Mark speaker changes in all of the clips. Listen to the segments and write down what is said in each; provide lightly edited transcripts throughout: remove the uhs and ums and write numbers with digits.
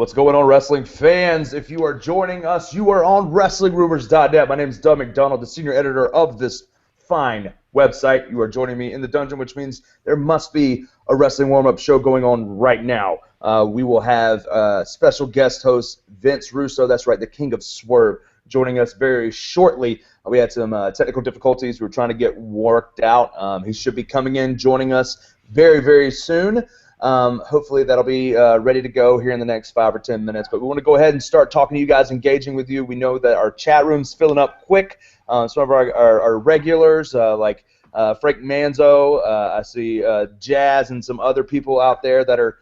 Speaker 1: What's going on, wrestling fans? If you are joining us, you are on WrestlingRumors.net. My name is Doug McDonald, the senior editor of this fine website. You are joining me in the dungeon, which means there must be a wrestling warm-up show going on right now. We will have special guest host Vince Russo, that's right, the King of Swerve, joining us very shortly. We had some technical difficulties we were trying to get worked out. He should be coming in, joining us very, very soon. Hopefully that'll be ready to go here in the next 5 or 10 minutes. But we want to go ahead and start talking to you guys, engaging with you. We know that our chat room's filling up quick. Some of our regulars, like Frank Manzo, I see Jazz and some other people out there that are,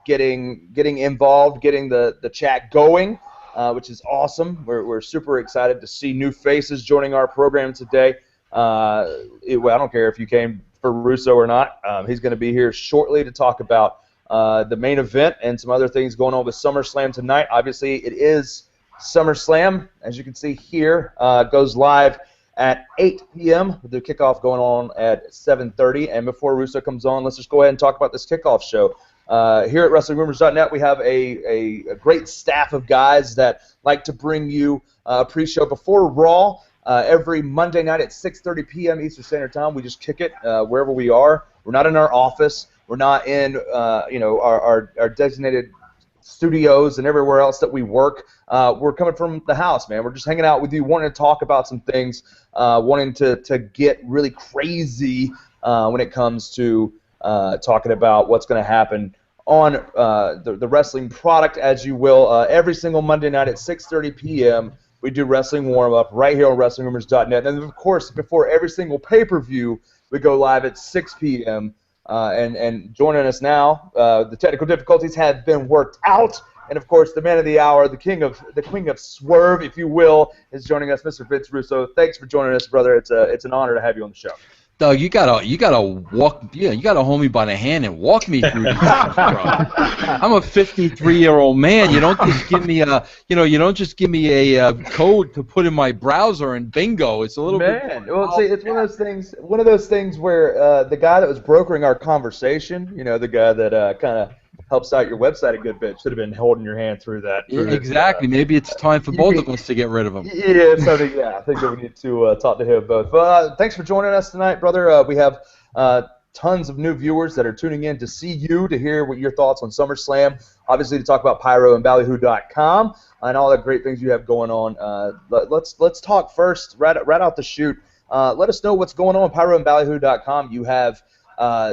Speaker 1: getting involved, getting the chat going, which is awesome. We're super excited to see new faces joining our program today. I don't care if you came for Russo or not. He's going to be here shortly to talk about the main event and some other things going on with SummerSlam tonight. Obviously, it is SummerSlam, as you can see here. Goes live at 8 p.m. with the kickoff going on at 7:30. And before Russo comes on, let's just go ahead and talk about this kickoff show. Here at WrestlingRumors.net, we have a great staff of guys that like to bring you a pre-show before Raw. Every Monday night at 6:30 p.m. Eastern Standard Time, we just kick it wherever we are. We're not in our office. We're not in our designated studios and everywhere else that we work. We're coming from the house, man. We're just hanging out with you, wanting to talk about some things, wanting to get really crazy when it comes to talking about what's going to happen on the wrestling product, as you will. Every single Monday night at 6:30 p.m., we do wrestling warm-up right here on WrestlingRumors.net. And, of course, before every single pay-per-view, we go live at 6 p.m. And joining us now, the technical difficulties have been worked out. And, of course, the man of the hour, the king of swerve, if you will, is joining us, Mr. Vince Russo. Thanks for joining us, brother. It's an honor to have you on the show.
Speaker 2: Doug, you gotta walk. Yeah, you gotta hold me by the hand and walk me through this stuff, bro. I'm a 53-year-old man. You don't just give me a code to put in my browser and bingo. It's a little bit.
Speaker 1: Well, see, it's one of those things where the guy that was brokering our conversation, the guy that kind of helps out your website a good bit, should have been holding your hand through that.
Speaker 2: Exactly. Maybe it's time for both of us to get rid of him.
Speaker 1: Yeah, I think that we need to talk to him both. But thanks for joining us tonight, brother. We have tons of new viewers that are tuning in to see you, to hear what your thoughts on SummerSlam, obviously to talk about Pyro and Ballyhoo.com and all the great things you have going on. Let's talk first, right out the chute. Let us know what's going on with Pyro and Ballyhoo.com. You have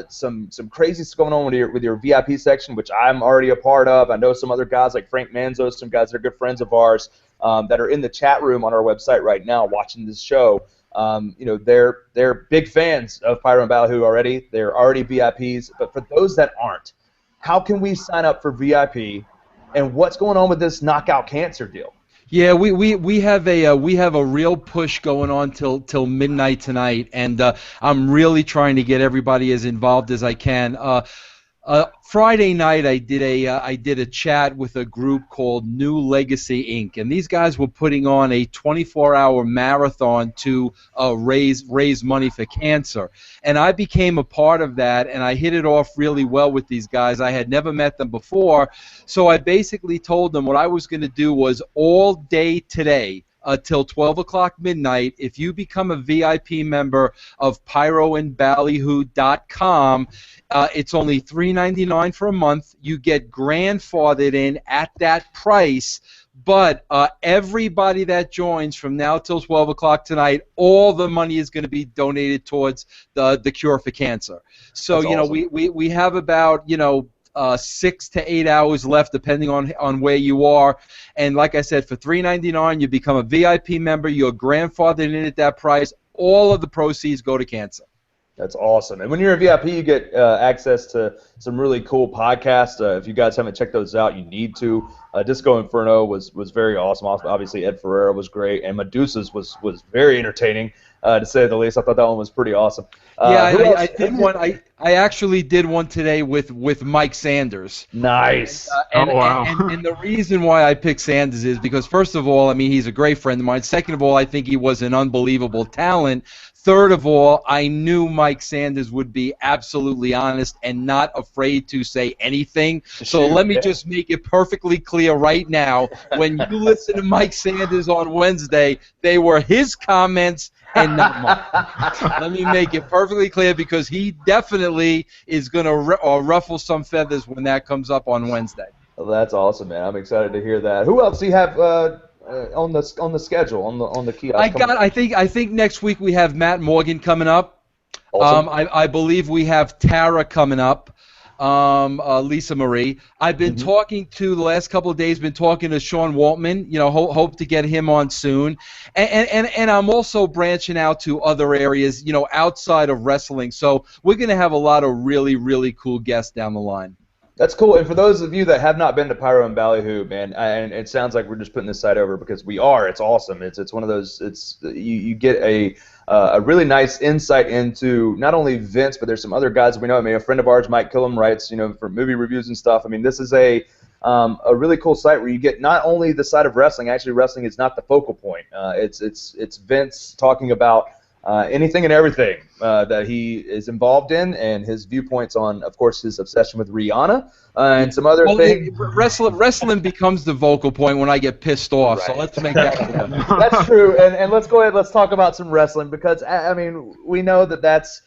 Speaker 1: some crazy stuff going on with your VIP section, which I'm already a part of. I know some other guys like Frank Manzo, some guys that are good friends of ours that are in the chat room on our website right now watching this show. They're big fans of Pyro and Ballyhoo already. They're already VIPs. But for those that aren't, how can we sign up for VIP? And what's going on with this Knockout Cancer deal?
Speaker 2: Yeah, we have a real push going on till midnight tonight, and I'm really trying to get everybody as involved as I can. Friday night I did a chat with a group called New Legacy Inc. and these guys were putting on a 24-hour marathon to raise money for cancer, and I became a part of that, and I hit it off really well with these guys. I had never met them before, so I basically told them what I was going to do was all day today, till 12 o'clock midnight, if you become a VIP member of pyroandballyhoo.com, it's only $3.99 for a month. You get grandfathered in at that price, but everybody that joins from now till 12 o'clock tonight, all the money is going to be donated towards the cure for cancer. So,
Speaker 1: That's awesome.
Speaker 2: we have about, 6 to 8 hours left, depending on where you are. And like I said, for $3.99, you become a VIP member. You're grandfathered in at that price. All of the proceeds go to cancer.
Speaker 1: That's awesome. And when you're a VIP, you get access to some really cool podcasts. If you guys haven't checked those out, you need to. Disco Inferno was very awesome. Obviously, Ed Ferreira was great, and Medusa's was very entertaining, to say the least. I thought that one was pretty awesome.
Speaker 2: I did one. I actually did one today with Mike Sanders.
Speaker 1: Nice.
Speaker 2: And the reason why I picked Sanders is because, first of all, I mean, he's a great friend of mine. Second of all, I think he was an unbelievable talent. Third of all, I knew Mike Sanders would be absolutely honest and not afraid to say anything. So let me just make it perfectly clear right now. When you listen to Mike Sanders on Wednesday, they were his comments and not mine. Let me make it perfectly clear because he definitely is going to ruffle some feathers when that comes up on Wednesday.
Speaker 1: Well, that's awesome, man. I'm excited to hear that. Who else do you have on the schedule on the kiosk?
Speaker 2: I think next week we have Matt Morgan coming up.
Speaker 1: Awesome.
Speaker 2: I believe we have Tara coming up. Lisa Marie. I've been talking to the last couple of days. Been talking to Sean Waltman. You know, hope to get him on soon. And I'm also branching out to other areas. You know, outside of wrestling. So we're gonna have a lot of really cool guests down the line.
Speaker 1: That's cool. And for those of you that have not been to Pyro and Ballyhoo, man, and it sounds like we're just putting this site over because we are. It's awesome. It's one of those. You get a really nice insight into not only Vince, but there's some other guys we know. I mean, a friend of ours, Mike Killam, writes, you know, for movie reviews and stuff. I mean, this is a really cool site where you get not only the side of wrestling. Actually, wrestling is not the focal point. It's Vince talking about anything and everything that he is involved in, and his viewpoints on, of course, his obsession with Rihanna and some other things.
Speaker 2: Wrestling becomes the vocal point when I get pissed off, right. So let's make that clear.
Speaker 1: That's true, and let's go ahead. Let's talk about some wrestling because I mean we know that's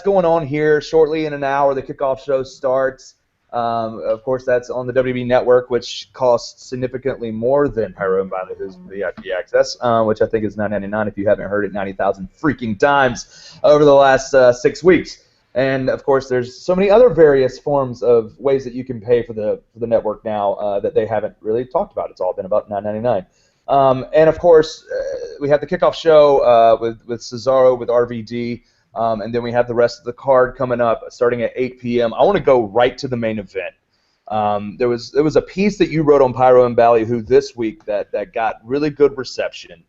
Speaker 1: going on here shortly in an hour. The kickoff show starts. Of course, that's on the WWE Network, which costs significantly more than Pyro and Ballyhoo's VIP access, which I think is $9.99 if you haven't heard it 90,000 freaking times over the last 6 weeks. And of course, there's so many other various forms of ways that you can pay for the network now that they haven't really talked about. It's all been about $9.99. And of course, we have the kickoff show with Cesaro, with RVD. And then we have the rest of the card coming up starting at 8 p.m. I want to go right to the main event. There was a piece that you wrote on Pyro and Ballyhoo this week that got really good reception,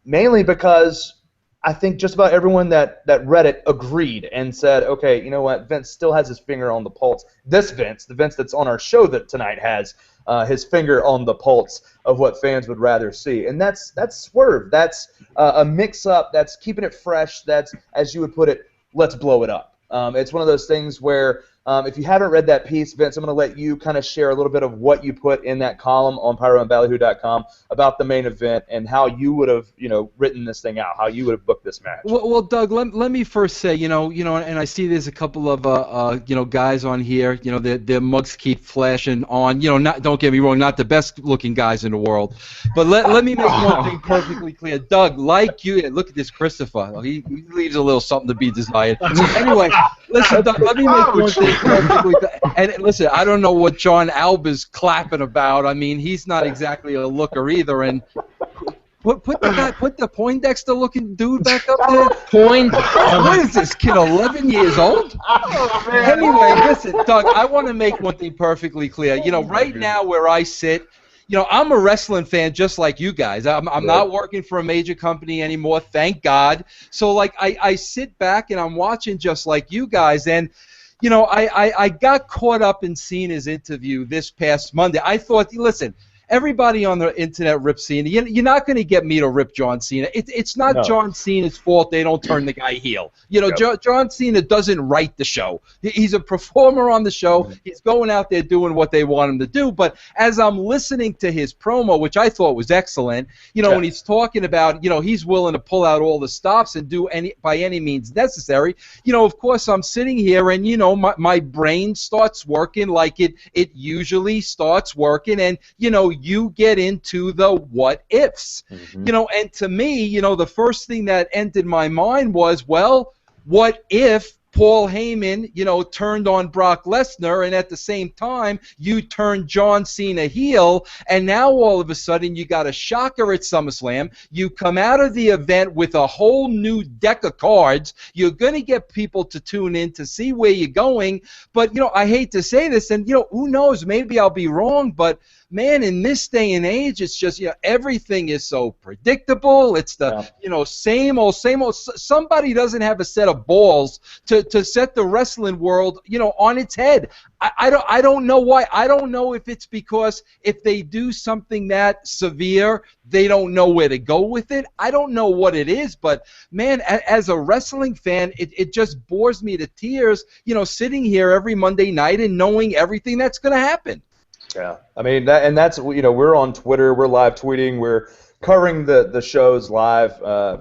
Speaker 1: mainly because I think just about everyone that read it agreed and said, okay, you know what, Vince still has his finger on the pulse. This Vince, the Vince that's on our show tonight, has his finger on the pulse of what fans would rather see. And that's Swerve. That's a mix-up. That's keeping it fresh. That's, as you would put it, let's blow it up. It's one of those things where if you haven't read that piece, Vince, I'm going to let you kind of share a little bit of what you put in that column on pyroandballyhoo.com about the main event and how you would have, written this thing out, how you would have booked this match.
Speaker 2: Well, Doug, let me first say, and I see there's a couple of, guys on here, their mugs keep flashing on, don't get me wrong, not the best looking guys in the world, but let me make one thing perfectly clear. Doug, like you, look at this Christopher, he leaves a little something to be desired. Anyway, listen, Doug, let me make one thing. And listen, I don't know what John Alba's clapping about. I mean, he's not exactly a looker either. And put the Poindexter looking dude back up there. What is this kid? 11 years old? Anyway, listen, Doug, I want to make one thing perfectly clear. Right now where I sit, I'm a wrestling fan just like you guys. I'm not working for a major company anymore, thank God. So like I sit back and I'm watching just like you guys, and I got caught up in Cena's interview this past Monday. I thought, listen, everybody on the internet rips Cena. You're not going to get me to rip John Cena. It's not John Cena's fault they don't turn the guy heel. John Cena doesn't write the show. He's a performer on the show. He's going out there doing what they want him to do. But as I'm listening to his promo, which I thought was excellent, when he's talking about, he's willing to pull out all the stops and do by any means necessary, of course I'm sitting here and, my brain starts working like it usually starts working, and, you get into the what ifs, and to me, the first thing that entered my mind was, well, what if Paul Heyman, turned on Brock Lesnar, and at the same time, you turned John Cena heel, and now all of a sudden you got a shocker at SummerSlam. You come out of the event with a whole new deck of cards. You're going to get people to tune in to see where you're going, but, I hate to say this, and, who knows, maybe I'll be wrong, but man, in this day and age, it's just, everything is so predictable. It's the, same old, same old. Somebody doesn't have a set of balls to set the wrestling world, on its head. I don't know why. I don't know if it's because if they do something that severe, they don't know where to go with it. I don't know what it is, but man, as a wrestling fan, it just bores me to tears, sitting here every Monday night and knowing everything that's going to happen.
Speaker 1: Yeah, I mean, that's we're on Twitter, we're live tweeting, we're covering the shows live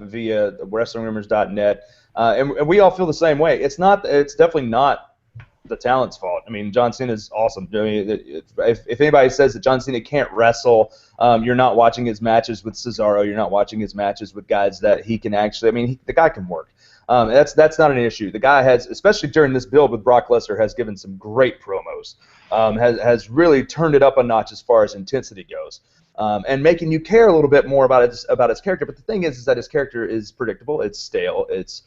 Speaker 1: via WrestlingRumors.net, and we all feel the same way. It's definitely not the talent's fault. I mean, John Cena's awesome. I mean, if anybody says that John Cena can't wrestle, you're not watching his matches with Cesaro, you're not watching his matches with guys that he can actually. I mean, the guy can work. That's not an issue. The guy has, especially during this build with Brock Lesnar, has given some great promos. Has really turned it up a notch as far as intensity goes, and making you care a little bit more about his character. But the thing is that his character is predictable. It's stale. It's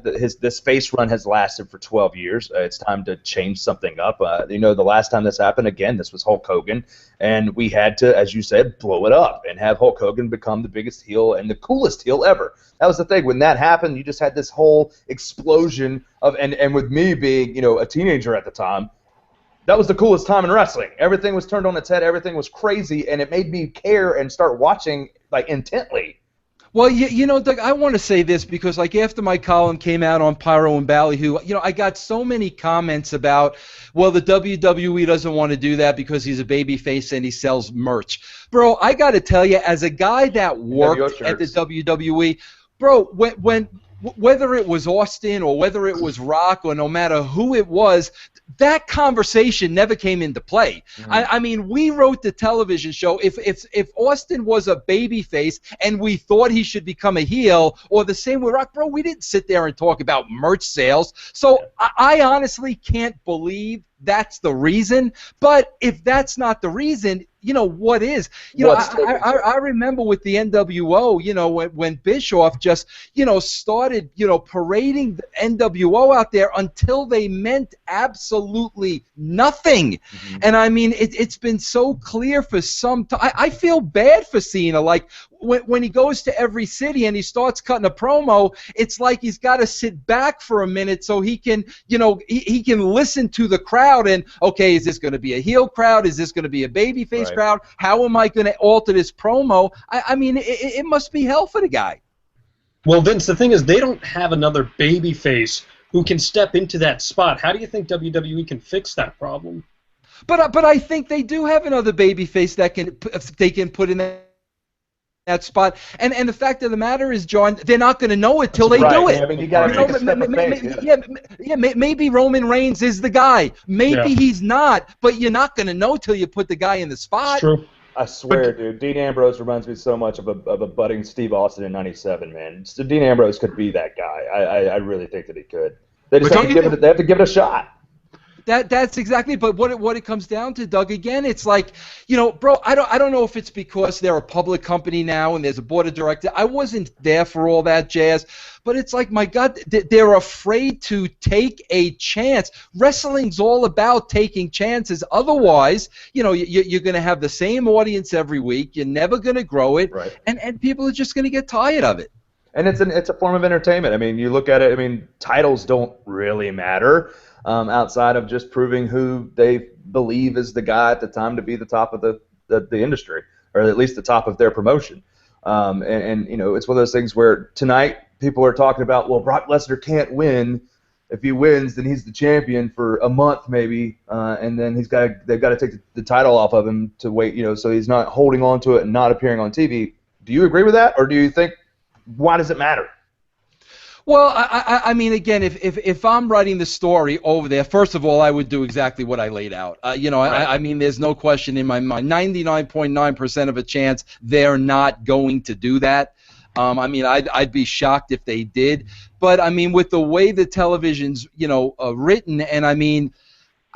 Speaker 1: this face run has lasted for 12 years. It's time to change something up. The last time this happened, again, this was Hulk Hogan, and we had to, as you said, blow it up and have Hulk Hogan become the biggest heel and the coolest heel ever. That was the thing. When that happened, you just had this whole explosion of, and with me being, a teenager at the time, that was the coolest time in wrestling. Everything was turned on its head. Everything was crazy, and it made me care and start watching intently.
Speaker 2: Well, Doug, I want to say this because, after my column came out on Pyro and Ballyhoo, I got so many comments about, well, the WWE doesn't want to do that because he's a babyface and he sells merch. Bro, I got to tell you, as a guy that worked at the WWE, bro, whether it was Austin or whether it was Rock or no matter who it was, that conversation never came into play. Mm-hmm. I mean, we wrote the television show. If Austin was a babyface and we thought he should become a heel, or the same with Rock, bro, we didn't sit there and talk about merch sales. So I honestly can't believe that's the reason. But if that's not the reason, what is? I remember with the NWO, when Bischoff just, started, parading the NWO out there until they meant absolutely nothing. Mm-hmm. And I mean, it's been so clear for some time. I feel bad for Cena. Like, when he goes to every city and he starts cutting a promo, it's like he's got to sit back for a minute so he can, he can listen to the crowd and, okay, is this going to be a heel crowd? Is this going to be a babyface crowd? How am I going to alter this promo? I mean, it must be hell for the guy.
Speaker 3: Well, Vince, the thing is, they don't have another babyface who can step into that spot. How do you think WWE can fix that problem?
Speaker 2: But I think they do have another babyface that they can put in that spot, and the fact of the matter is, John, they're not going to know it till they do it.
Speaker 1: I mean, you got to take a step of faith.
Speaker 2: Maybe Roman Reigns is the guy. Maybe he's not, but you're not going to know till you put the guy in the spot.
Speaker 3: It's true.
Speaker 1: I swear, dude, Dean Ambrose reminds me so much of a budding Steve Austin in '97, man. So Dean Ambrose could be that guy. I really think that he could. They just have to give it a shot.
Speaker 2: That's exactly, but what it comes down to, Doug, again, it's like, bro, I don't know if it's because they're a public company now and there's a board of directors. I wasn't there for all that jazz, but it's like, my God, they're afraid to take a chance. Wrestling's all about taking chances. Otherwise, you're going to have the same audience every week. You're never going to grow it, and people are just going to get tired of it.
Speaker 1: And it's a form of entertainment. I mean, you look at it. I mean, titles don't really matter. Outside of just proving who they believe is the guy at the time to be the top of the industry, or at least the top of their promotion. And it's one of those things where tonight people are talking about, well, Brock Lesnar can't win. If he wins, then he's the champion for a month maybe, and then they've got to take the title off of him to wait, so he's not holding on to it and not appearing on TV. Do you agree with that, or do you think, why does it matter?
Speaker 2: Well, I mean, again, if I'm writing the story over there, first of all, I would do exactly what I laid out. I mean, there's no question in my mind. 99.9% of a chance they're not going to do that. I mean, I'd be shocked if they did. But I mean, with the way the television's written, and I mean,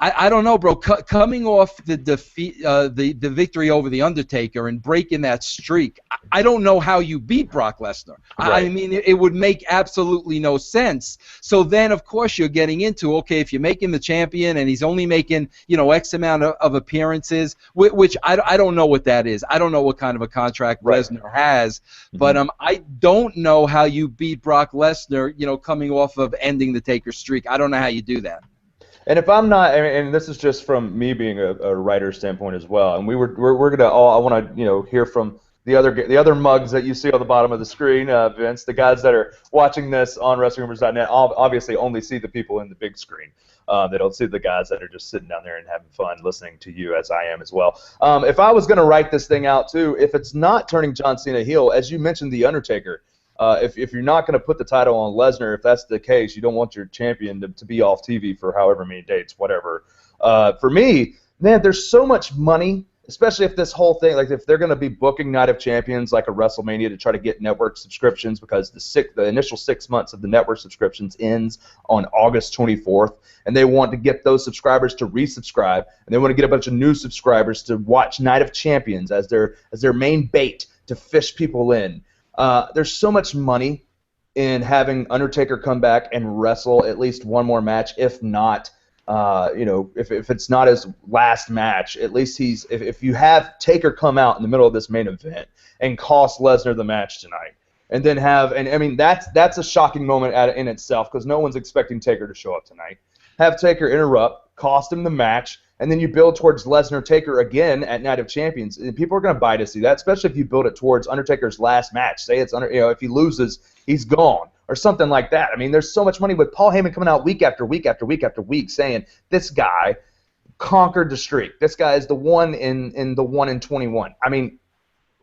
Speaker 2: I don't know, bro. Coming off the defeat, the victory over the Undertaker and breaking that streak, I don't know how you beat Brock Lesnar.
Speaker 1: Right.
Speaker 2: I mean, it would make absolutely no sense. So then, of course, you're getting into, okay, if you're making the champion and he's only making X amount of appearances, which I don't know what that is. I don't know what kind of a contract Lesnar has, but I don't know how you beat Brock Lesnar, coming off of ending the Taker streak. I don't know how you do that.
Speaker 1: And if I'm not, and this is just from me being a writer standpoint as well, and we're gonna all, I want to hear from the other mugs that you see on the bottom of the screen, Vince. The guys that are watching this on WrestlingRumors.net obviously only see the people in the big screen. They don't see the guys that are just sitting down there and having fun listening to you, as I am as well. If I was gonna write this thing out too, if it's not turning John Cena heel, as you mentioned, the Undertaker. If you're not going to put the title on Lesnar, if that's the case, you don't want your champion to be off TV for however many dates, whatever. For me, man, there's so much money, especially if this whole thing, like if they're going to be booking Night of Champions like a WrestleMania to try to get network subscriptions, because the initial 6 months of the network subscriptions ends on August 24th, and they want to get those subscribers to resubscribe, and they want to get a bunch of new subscribers to watch Night of Champions as their main bait to fish people in. There's so much money in having Undertaker come back and wrestle at least one more match, if not, if it's not his last match, at least if you have Taker come out in the middle of this main event and cost Lesnar the match tonight, and then I mean that's a shocking moment in itself, because no one's expecting Taker to show up tonight. Have Taker interrupt, cost him the match, and then you build towards Lesnar Taker again at Night of Champions. And people are going to buy to see that, especially if you build it towards Undertaker's last match. Say it's if he loses, he's gone, or something like that. I mean, there's so much money with Paul Heyman coming out week after week after week after week saying this guy conquered the streak. This guy is the one in the 1 in 21. I mean,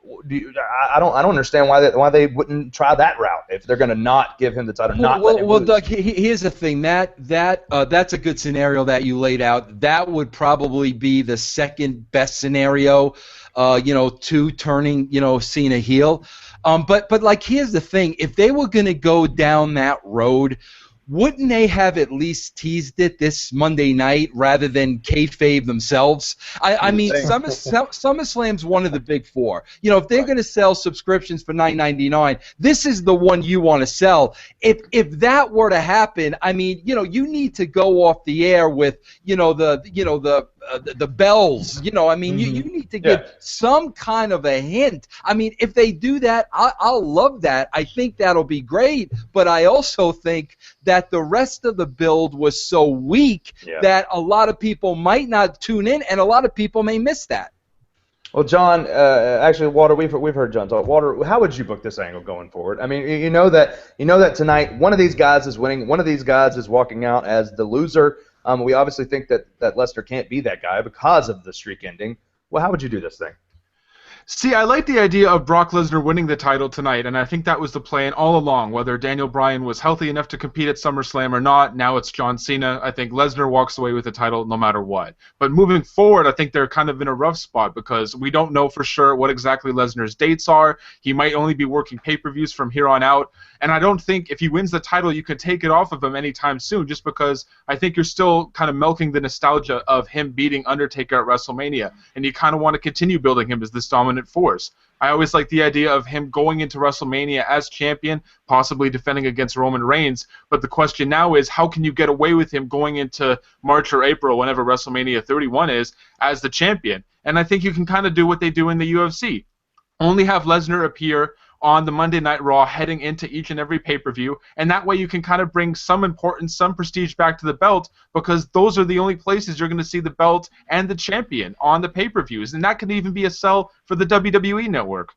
Speaker 1: I don't understand why they wouldn't try that route if they're going to not give him the title.
Speaker 2: Well, Doug, here's the thing. That's a good scenario that you laid out. That would probably be the second best scenario, to turning Cena heel. But like, here's the thing. If they were going to go down that road, wouldn't they have at least teased it this Monday night rather than kayfabe themselves? I mean, SummerSlam's one of the big four. If they're going to sell subscriptions for $9.99, this is the one you want to sell. If that were to happen, I mean, you need to go off the air with, the bells. I mean, you need to give some kind of a hint. I mean, if they do that, I'll love that. I think that'll be great. But I also think that the rest of the build was so weak that a lot of people might not tune in, and a lot of people may miss that.
Speaker 1: Well, John, actually, Walter, we've heard John talk. Walter, how would you book this angle going forward? I mean, you know that tonight one of these guys is winning, one of these guys is walking out as the loser. We obviously think that Lesnar can't be that guy because of the streak ending. Well, how would you do this thing?
Speaker 4: See, I like the idea of Brock Lesnar winning the title tonight, and I think that was the plan all along, whether Daniel Bryan was healthy enough to compete at SummerSlam or not. Now it's John Cena. I think Lesnar walks away with the title no matter what. But moving forward, I think they're kind of in a rough spot because we don't know for sure what exactly Lesnar's dates are. He might only be working pay-per-views from here on out. And I don't think if he wins the title, you could take it off of him anytime soon, just because I think you're still kind of milking the nostalgia of him beating Undertaker at WrestleMania, and you kind of want to continue building him as this dominant force. I always like the idea of him going into WrestleMania as champion, possibly defending against Roman Reigns, but the question now is, how can you get away with him going into March or April, whenever WrestleMania 31 is, as the champion? And I think you can kind of do what they do in the UFC. Only have Lesnar appear on the Monday Night Raw heading into each and every pay-per-view, and that way you can kind of bring some importance, some prestige back to the belt, because those are the only places you're going to see the belt and the champion on the pay-per-views, and that could even be a sell for the WWE Network.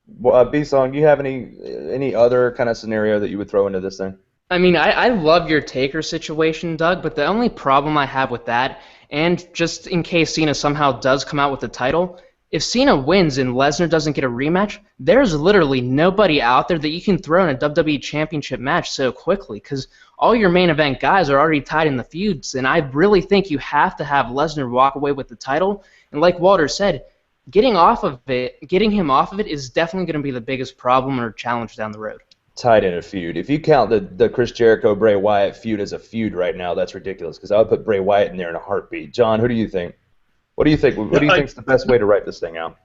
Speaker 1: Well, B-Song, do you have any other kind of scenario that you would throw into this thing?
Speaker 5: I mean, I love your Taker situation, Doug, but the only problem I have with that, and just in case Cena somehow does come out with the title, if Cena wins and Lesnar doesn't get a rematch, there's literally nobody out there that you can throw in a WWE Championship match so quickly, because all your main event guys are already tied in the feuds, and I really think you have to have Lesnar walk away with the title. And like Walter said, getting him off of it is definitely going to be the biggest problem or challenge down the road.
Speaker 1: Tied in a feud. If you count the Chris Jericho Bray Wyatt feud as a feud right now, that's ridiculous. Because I would put Bray Wyatt in there in a heartbeat. John, who do you think? What do you think? What do you think is the best way to write this thing out?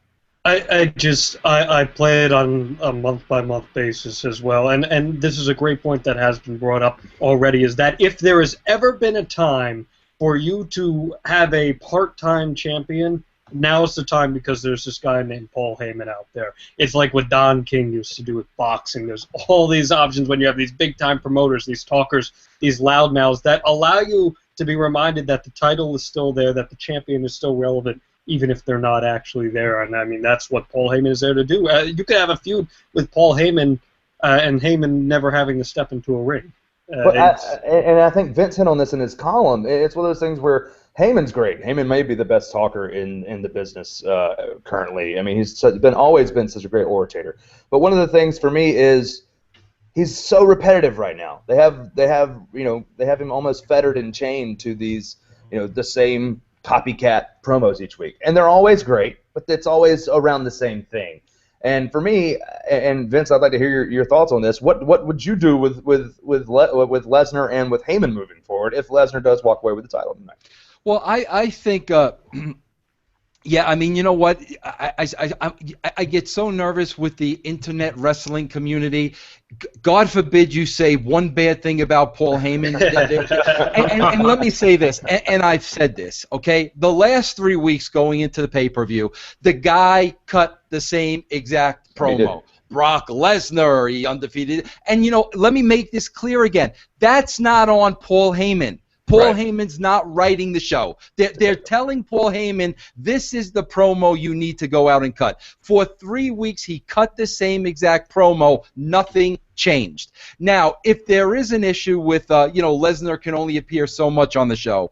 Speaker 3: I play it on a month-by-month basis as well, and this is a great point that has been brought up already, is that if there has ever been a time for you to have a part-time champion, now's the time, because there's this guy named Paul Heyman out there. It's like what Don King used to do with boxing. There's all these options when you have these big-time promoters, these talkers, these loudmouths that allow you to be reminded that the title is still there, that the champion is still relevant, even if they're not actually there. And I mean, that's what Paul Heyman is there to do. You could have a feud with Paul Heyman and Heyman never having to step into a ring.
Speaker 1: But I think Vince hit on this in his column. It's one of those things where Heyman's great. Heyman may be the best talker in the business currently. I mean, he's always been such a great orator. But one of the things for me is he's so repetitive right now. They have him almost fettered and chained to these the same copycat promos each week, and they're always great, but it's always around the same thing. And for me, and Vince, I'd like to hear your thoughts on this. What would you do with Lesnar and with Heyman moving forward if Lesnar does walk away with the title tonight?
Speaker 2: Well, I think, yeah, I mean, you know what? I get so nervous with the internet wrestling community. God forbid you say one bad thing about Paul Heyman. and let me say this, and I've said this, okay? The last 3 weeks going into the pay-per-view, the guy cut the same exact promo. Brock Lesnar, he undefeated. And, let me make this clear again. That's not on Paul Heyman. Paul Heyman's not writing the show. They're telling Paul Heyman, this is the promo you need to go out and cut. For 3 weeks, he cut the same exact promo. Nothing changed. Now, if there is an issue with, Lesnar can only appear so much on the show,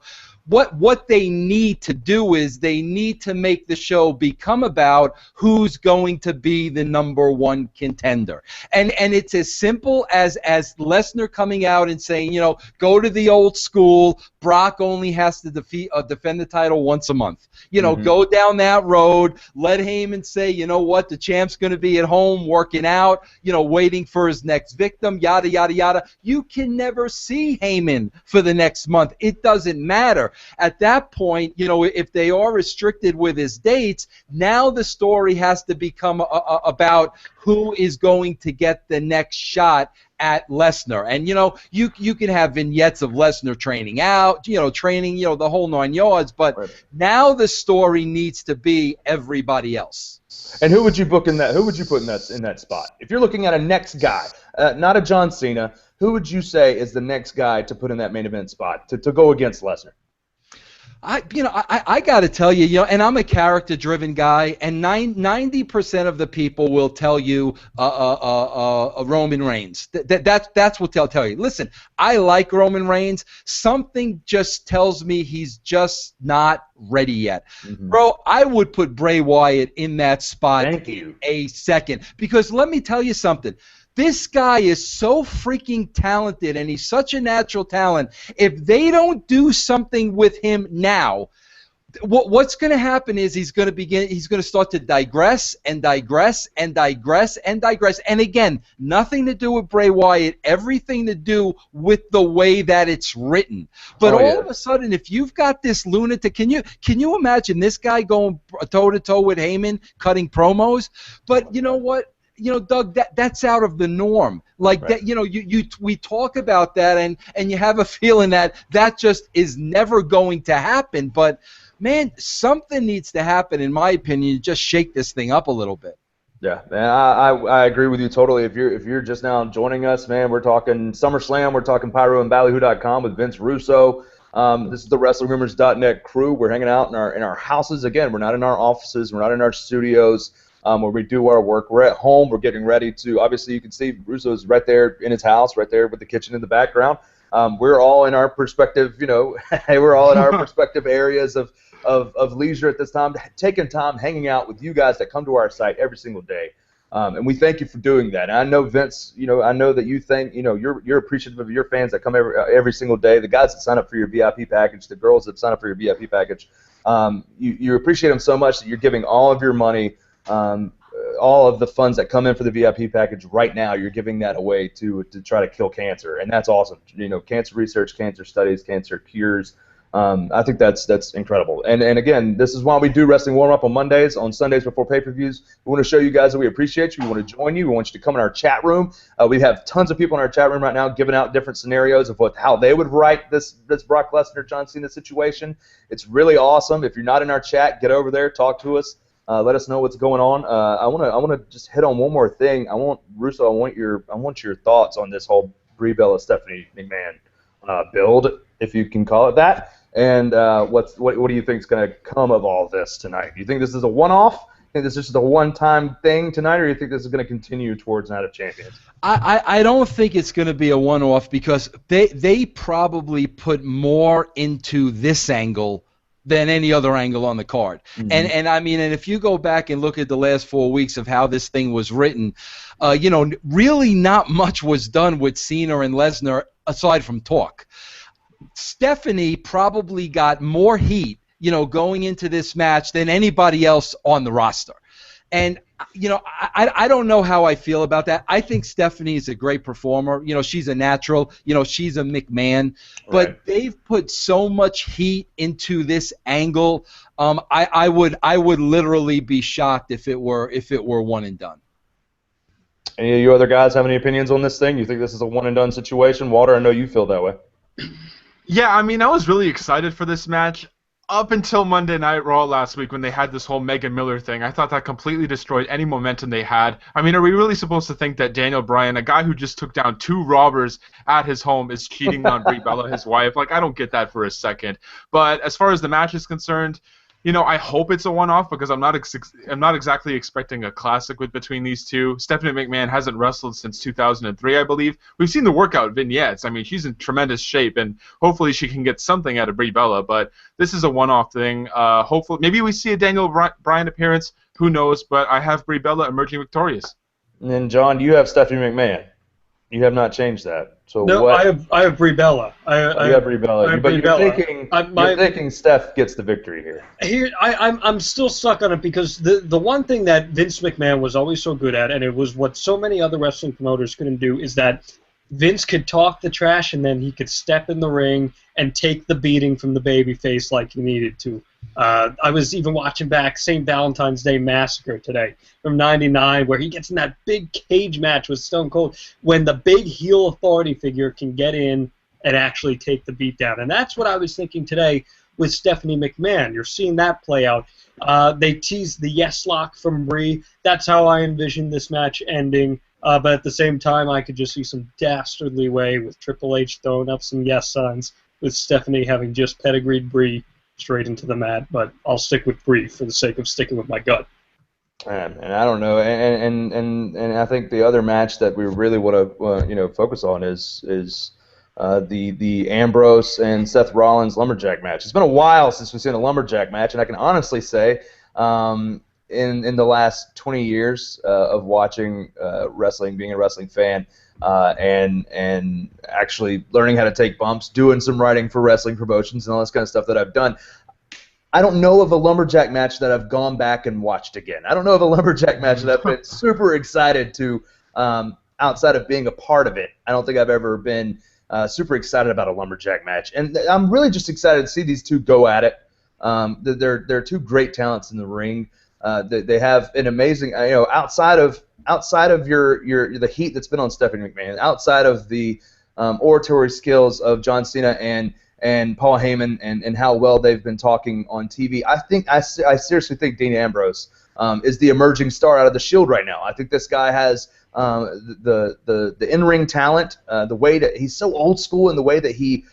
Speaker 2: what they need to do is they need to make the show become about who's going to be the _1 contender. And it's as simple as Lesnar coming out and saying, go to the old school, Brock only has to defend the title once a month. Go down that road, let Heyman say, you know what, the champ's going to be at home working out, waiting for his next victim, yada, yada, yada. You can never see Heyman for the next month. It doesn't matter. At that point, if they are restricted with his dates, now the story has to become about who is going to get the next shot at Lesnar. And, you can have vignettes of Lesnar training out, training, the whole 9 yards, but now the story needs to be everybody else.
Speaker 1: And who would you book in that? Who would you put in that spot? If you're looking at a next guy, not a John Cena, who would you say is the next guy to put in that main event spot to go against Lesnar?
Speaker 2: I got to tell you, and I'm a character-driven guy, and 90% of the people will tell you Roman Reigns. That's what they'll tell you. Listen, I like Roman Reigns. Something just tells me he's just not ready yet. Mm-hmm. Bro, I would put Bray Wyatt in that spot in a second. Because let me tell you something. This guy is so freaking talented, and he's such a natural talent. If they don't do something with him now, what's going to happen is he's going to start to digress and digress and digress and digress. And again, nothing to do with Bray Wyatt, everything to do with the way that it's written. But all of a sudden, if you've got this lunatic, can you imagine this guy going toe-to-toe with Heyman, cutting promos? But you know what? Doug, that's out of the norm. Like that, we talk about that, and you have a feeling that just is never going to happen. But man, something needs to happen, in my opinion, to just shake this thing up a little bit.
Speaker 1: Yeah, man, I agree with you totally. If you're just now joining us, man, we're talking SummerSlam, we're talking pyroandballyhoo.com with Vince Russo. This is the WrestlingRumors.net crew. We're hanging out in our houses again. We're not in our offices. We're not in our studios. Where we do our work. We're at home. We're getting ready to, obviously you can see Russo's right there in his house, right there with the kitchen in the background. We're all in our perspective, we're all in our perspective areas of leisure at this time, taking time hanging out with you guys that come to our site every single day. And we thank you for doing that. And I know, Vince, I know that you think, you're appreciative of your fans that come every single day, the guys that sign up for your VIP package, the girls that sign up for your VIP package. you appreciate them so much that you're giving all of your money, all of the funds that come in for the VIP package right now, you're giving that away to try to kill cancer, and that's awesome. Cancer research, cancer studies, cancer cures. I think that's incredible. And again, this is why we do Wrestling Warm-Up on Mondays, on Sundays before pay-per-views. We want to show you guys that we appreciate you. We want to join you. We want you to come in our chat room. We have tons of people in our chat room right now giving out different scenarios of how they would write this Brock Lesnar John Cena situation. It's really awesome. If you're not in our chat, get over there, talk to us. Let us know what's going on. I want to just hit on one more thing. Russo, I want your thoughts on this whole Brie Bella Stephanie McMahon build, if you can call it that. And what do you think is going to come of all this tonight? Do you think this is a one-off? Think this is just a one-time thing tonight, or do you think this is going to continue towards Night of Champions?
Speaker 2: I don't think it's going to be a one-off because they probably put more into this angle than any other angle on the card. Mm-hmm. And I mean, and if you go back and look at the last 4 weeks of how this thing was written, really not much was done with Cena and Lesnar aside from talk. Stephanie probably got more heat, going into this match than anybody else on the roster. And, I don't know how I feel about that. I think Stephanie is a great performer. She's a natural. She's a McMahon. But right. They've put so much heat into this angle. I would literally be shocked if it were one and done.
Speaker 1: Any of you other guys have any opinions on this thing? You think this is a one and done situation? Walter, I know you feel that way.
Speaker 4: Yeah, I mean, I was really excited for this match up until Monday Night Raw last week when they had this whole Megan Miller thing. I thought that completely destroyed any momentum they had. I mean, are we really supposed to think that Daniel Bryan, a guy who just took down 2 robbers at his home, is cheating on Brie Bella, his wife? Like, I don't get that for a second. But as far as the match is concerned, I hope it's a one-off because I'm not exactly expecting a classic between these two. Stephanie McMahon hasn't wrestled since 2003, I believe. We've seen the workout vignettes. I mean, she's in tremendous shape, and hopefully she can get something out of Brie Bella. But this is a one-off thing. Hopefully, maybe we see a Daniel Bryan appearance. Who knows? But I have Brie Bella emerging victorious.
Speaker 1: And then, John, you have Stephanie McMahon. You have not changed that. So
Speaker 3: no,
Speaker 1: what?
Speaker 3: I have Brie Bella.
Speaker 1: You have Brie Bella. But you're thinking Steph gets the victory here.
Speaker 3: I'm still stuck on it because the one thing that Vince McMahon was always so good at, and it was what so many other wrestling promoters couldn't do, is that Vince could talk the trash and then he could step in the ring and take the beating from the babyface like he needed to. I was even watching back St. Valentine's Day Massacre today from '99 where he gets in that big cage match with Stone Cold when the big heel authority figure can get in and actually take the beat down. And that's what I was thinking today with Stephanie McMahon. You're seeing that play out. They teased the yes lock from Brie. That's how I envisioned this match ending. But at the same time, I could just see some dastardly way with Triple H throwing up some yes signs with Stephanie having just pedigreed Brie straight into the mat. But I'll stick with Brie for the sake of sticking with my gut.
Speaker 1: And I don't know, and I think the other match that we really want to focus on is the Ambrose and Seth Rollins lumberjack match. It's been a while since we've seen a lumberjack match, and I can honestly say, in the last 20 years of watching wrestling, being a wrestling fan, and actually learning how to take bumps, doing some writing for wrestling promotions and all this kind of stuff that I've done, I don't know of a lumberjack match that I've gone back and watched again. I don't know of a lumberjack match that I've been super excited to, outside of being a part of it. I don't think I've ever been super excited about a lumberjack match. And I'm really just excited to see these two go at it. They're two great talents in the ring. They have an amazing, outside of the heat that's been on Stephanie McMahon, outside of the oratory skills of John Cena and Paul Heyman and how well they've been talking on TV, I seriously think Dean Ambrose is the emerging star out of the Shield right now. I think this guy has the in-ring talent, the way that he's so old school in the way that he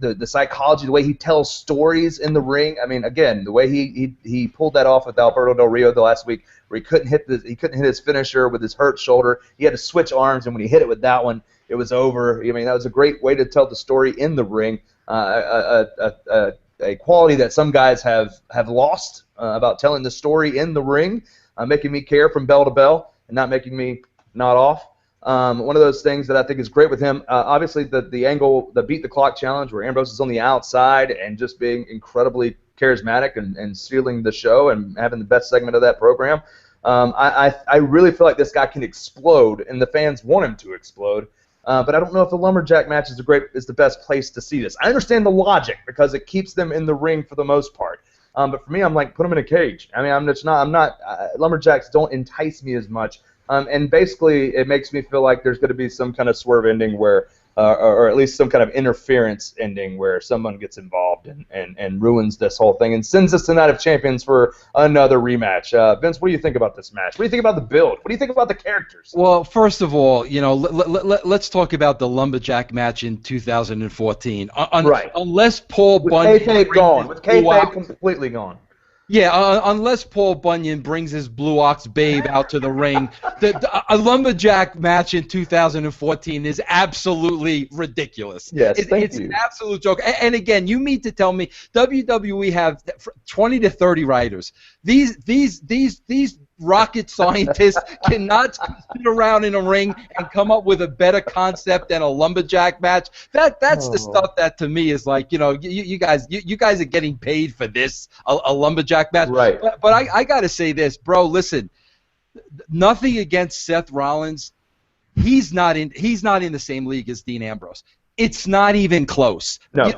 Speaker 1: the psychology, the way he tells stories in the ring. I mean, again, the way he pulled that off with Alberto Del Rio the last week, where he couldn't hit his finisher with his hurt shoulder. He had to switch arms, and when he hit it with that one, it was over. I mean, that was a great way to tell the story in the ring. A quality that some guys have lost about telling the story in the ring, making me care from bell to bell and not making me not off. One of those things that I think is great with him, obviously the angle, the beat the clock challenge, where Ambrose is on the outside and just being incredibly charismatic and stealing the show and having the best segment of that program. I really feel like this guy can explode, and the fans want him to explode. But I don't know if the lumberjack match is the best place to see this. I understand the logic because it keeps them in the ring for the most part. But for me, I'm like, put them in a cage. I mean, lumberjacks don't entice me as much. And basically, it makes me feel like there's going to be some kind of swerve ending where, or at least some kind of interference ending where someone gets involved and ruins this whole thing and sends us to Night of Champions for another rematch. Vince, what do you think about this match? What do you think about the build? What do you think about the characters?
Speaker 2: Well, first of all, let's talk about the lumberjack match in 2014.
Speaker 1: Right.
Speaker 2: Unless Paul Bunyan...
Speaker 1: With kayfabe gone. With kayfabe completely gone.
Speaker 2: Yeah, unless Paul Bunyan brings his Blue Ox Babe out to the ring, a lumberjack match in 2014 is absolutely ridiculous.
Speaker 1: Yes,
Speaker 2: it's an absolute joke. And again, you mean to tell me WWE have 20 to 30 writers? These rocket scientists cannot sit around in a ring and come up with a better concept than a lumberjack match. That's the stuff that to me is like, you guys are getting paid for this, a lumberjack match.
Speaker 1: Right.
Speaker 2: But I got to say this, bro. Listen, nothing against Seth Rollins. He's not in the same league as Dean Ambrose. It's not even close.
Speaker 1: No.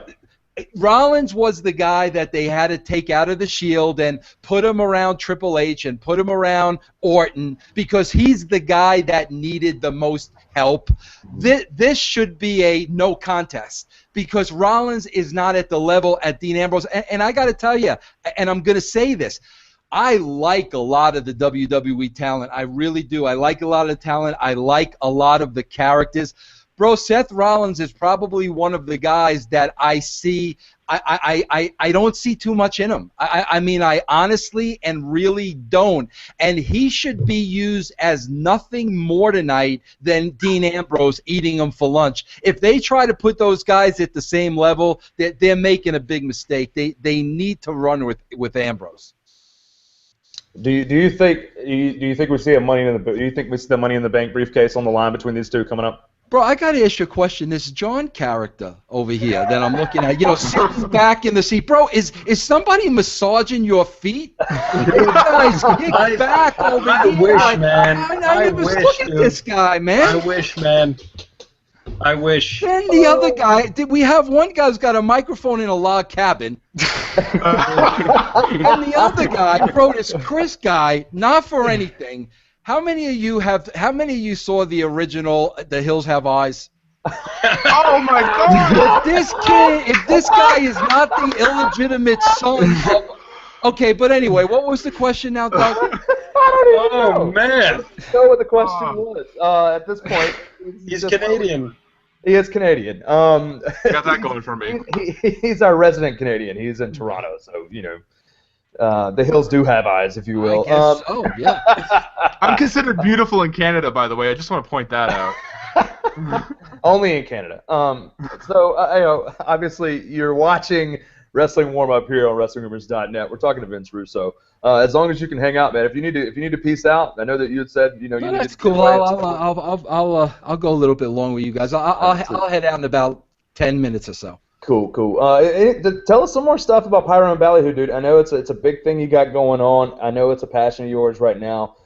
Speaker 2: Rollins was the guy that they had to take out of the Shield and put him around Triple H and put him around Orton because he's the guy that needed the most help. This should be a no contest because Rollins is not at the level at Dean Ambrose. And I got to tell you, and I'm going to say this, I like a lot of the WWE talent. I really do. I like a lot of the talent. I like a lot of the characters. Bro, Seth Rollins is probably one of the guys that I see. I don't see too much in him. I mean, I honestly and really don't. And he should be used as nothing more tonight than Dean Ambrose eating him for lunch. If they try to put those guys at the same level, they're making a big mistake. They need to run with Ambrose.
Speaker 1: Do you think we see the Money in the Bank briefcase on the line between these two coming up?
Speaker 2: Bro, I got to ask you a question. This John character over here that I'm looking at, sitting back in the seat. Bro, is somebody massaging your feet? You guys, get back over here.
Speaker 3: I wish, man.
Speaker 2: I never look at this guy, man.
Speaker 3: I wish, man. I wish.
Speaker 2: Then the other guy, we have one guy who's got a microphone in a log cabin. And the other guy, bro, this Chris guy, not for anything. How many of you saw the original The Hills Have Eyes?
Speaker 4: Oh my God!
Speaker 2: If this guy is not the illegitimate son of... Okay, but anyway, what was the question now, Doug?
Speaker 3: Oh man!
Speaker 1: I know what the question was. At this point,
Speaker 3: he's Canadian.
Speaker 1: He is Canadian.
Speaker 4: Got that going for me.
Speaker 1: He's our resident Canadian. He's in Toronto, so the hills do have eyes, if you will.
Speaker 2: I guess so, yeah.
Speaker 4: I'm considered beautiful in Canada, by the way. I just want to point that out.
Speaker 1: Only in Canada. Obviously, you're watching Wrestling Warm Up here on WrestlingRumors.net. We're talking to Vince Russo. As long as you can hang out, man. If you need to peace out, I know that you had said you need
Speaker 2: that's
Speaker 1: to.
Speaker 2: Cool. I'll go a little bit long with you guys. I'll head out in about 10 minutes or so.
Speaker 1: Cool. Tell us some more stuff about Pyro and Ballyhoo, dude. I know it's a big thing you got going on. I know it's a passion of yours right now.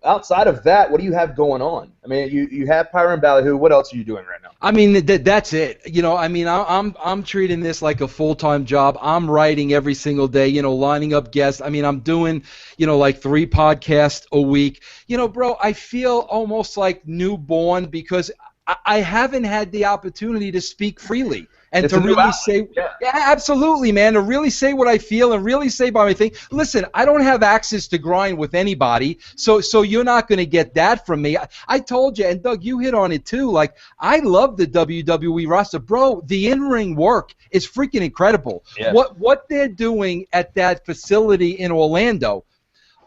Speaker 1: Outside of that, what do you have going on? I mean, you have Pyro and Ballyhoo. What else are you doing right now?
Speaker 2: I mean, that's it. I'm treating this like a full-time job. I'm writing every single day, lining up guests. I mean, I'm doing, like 3 podcasts a week. Bro, I feel almost like newborn because I haven't had the opportunity to speak freely. And to really say, yeah, absolutely, man, to really say what I feel and really say my thing. Listen, I don't have access to grind with anybody, so you're not going to get that from me. I told you, and Doug, you hit on it too. Like, I love the WWE roster, bro. The in-ring work is freaking incredible. Yeah. What they're doing at that facility in Orlando,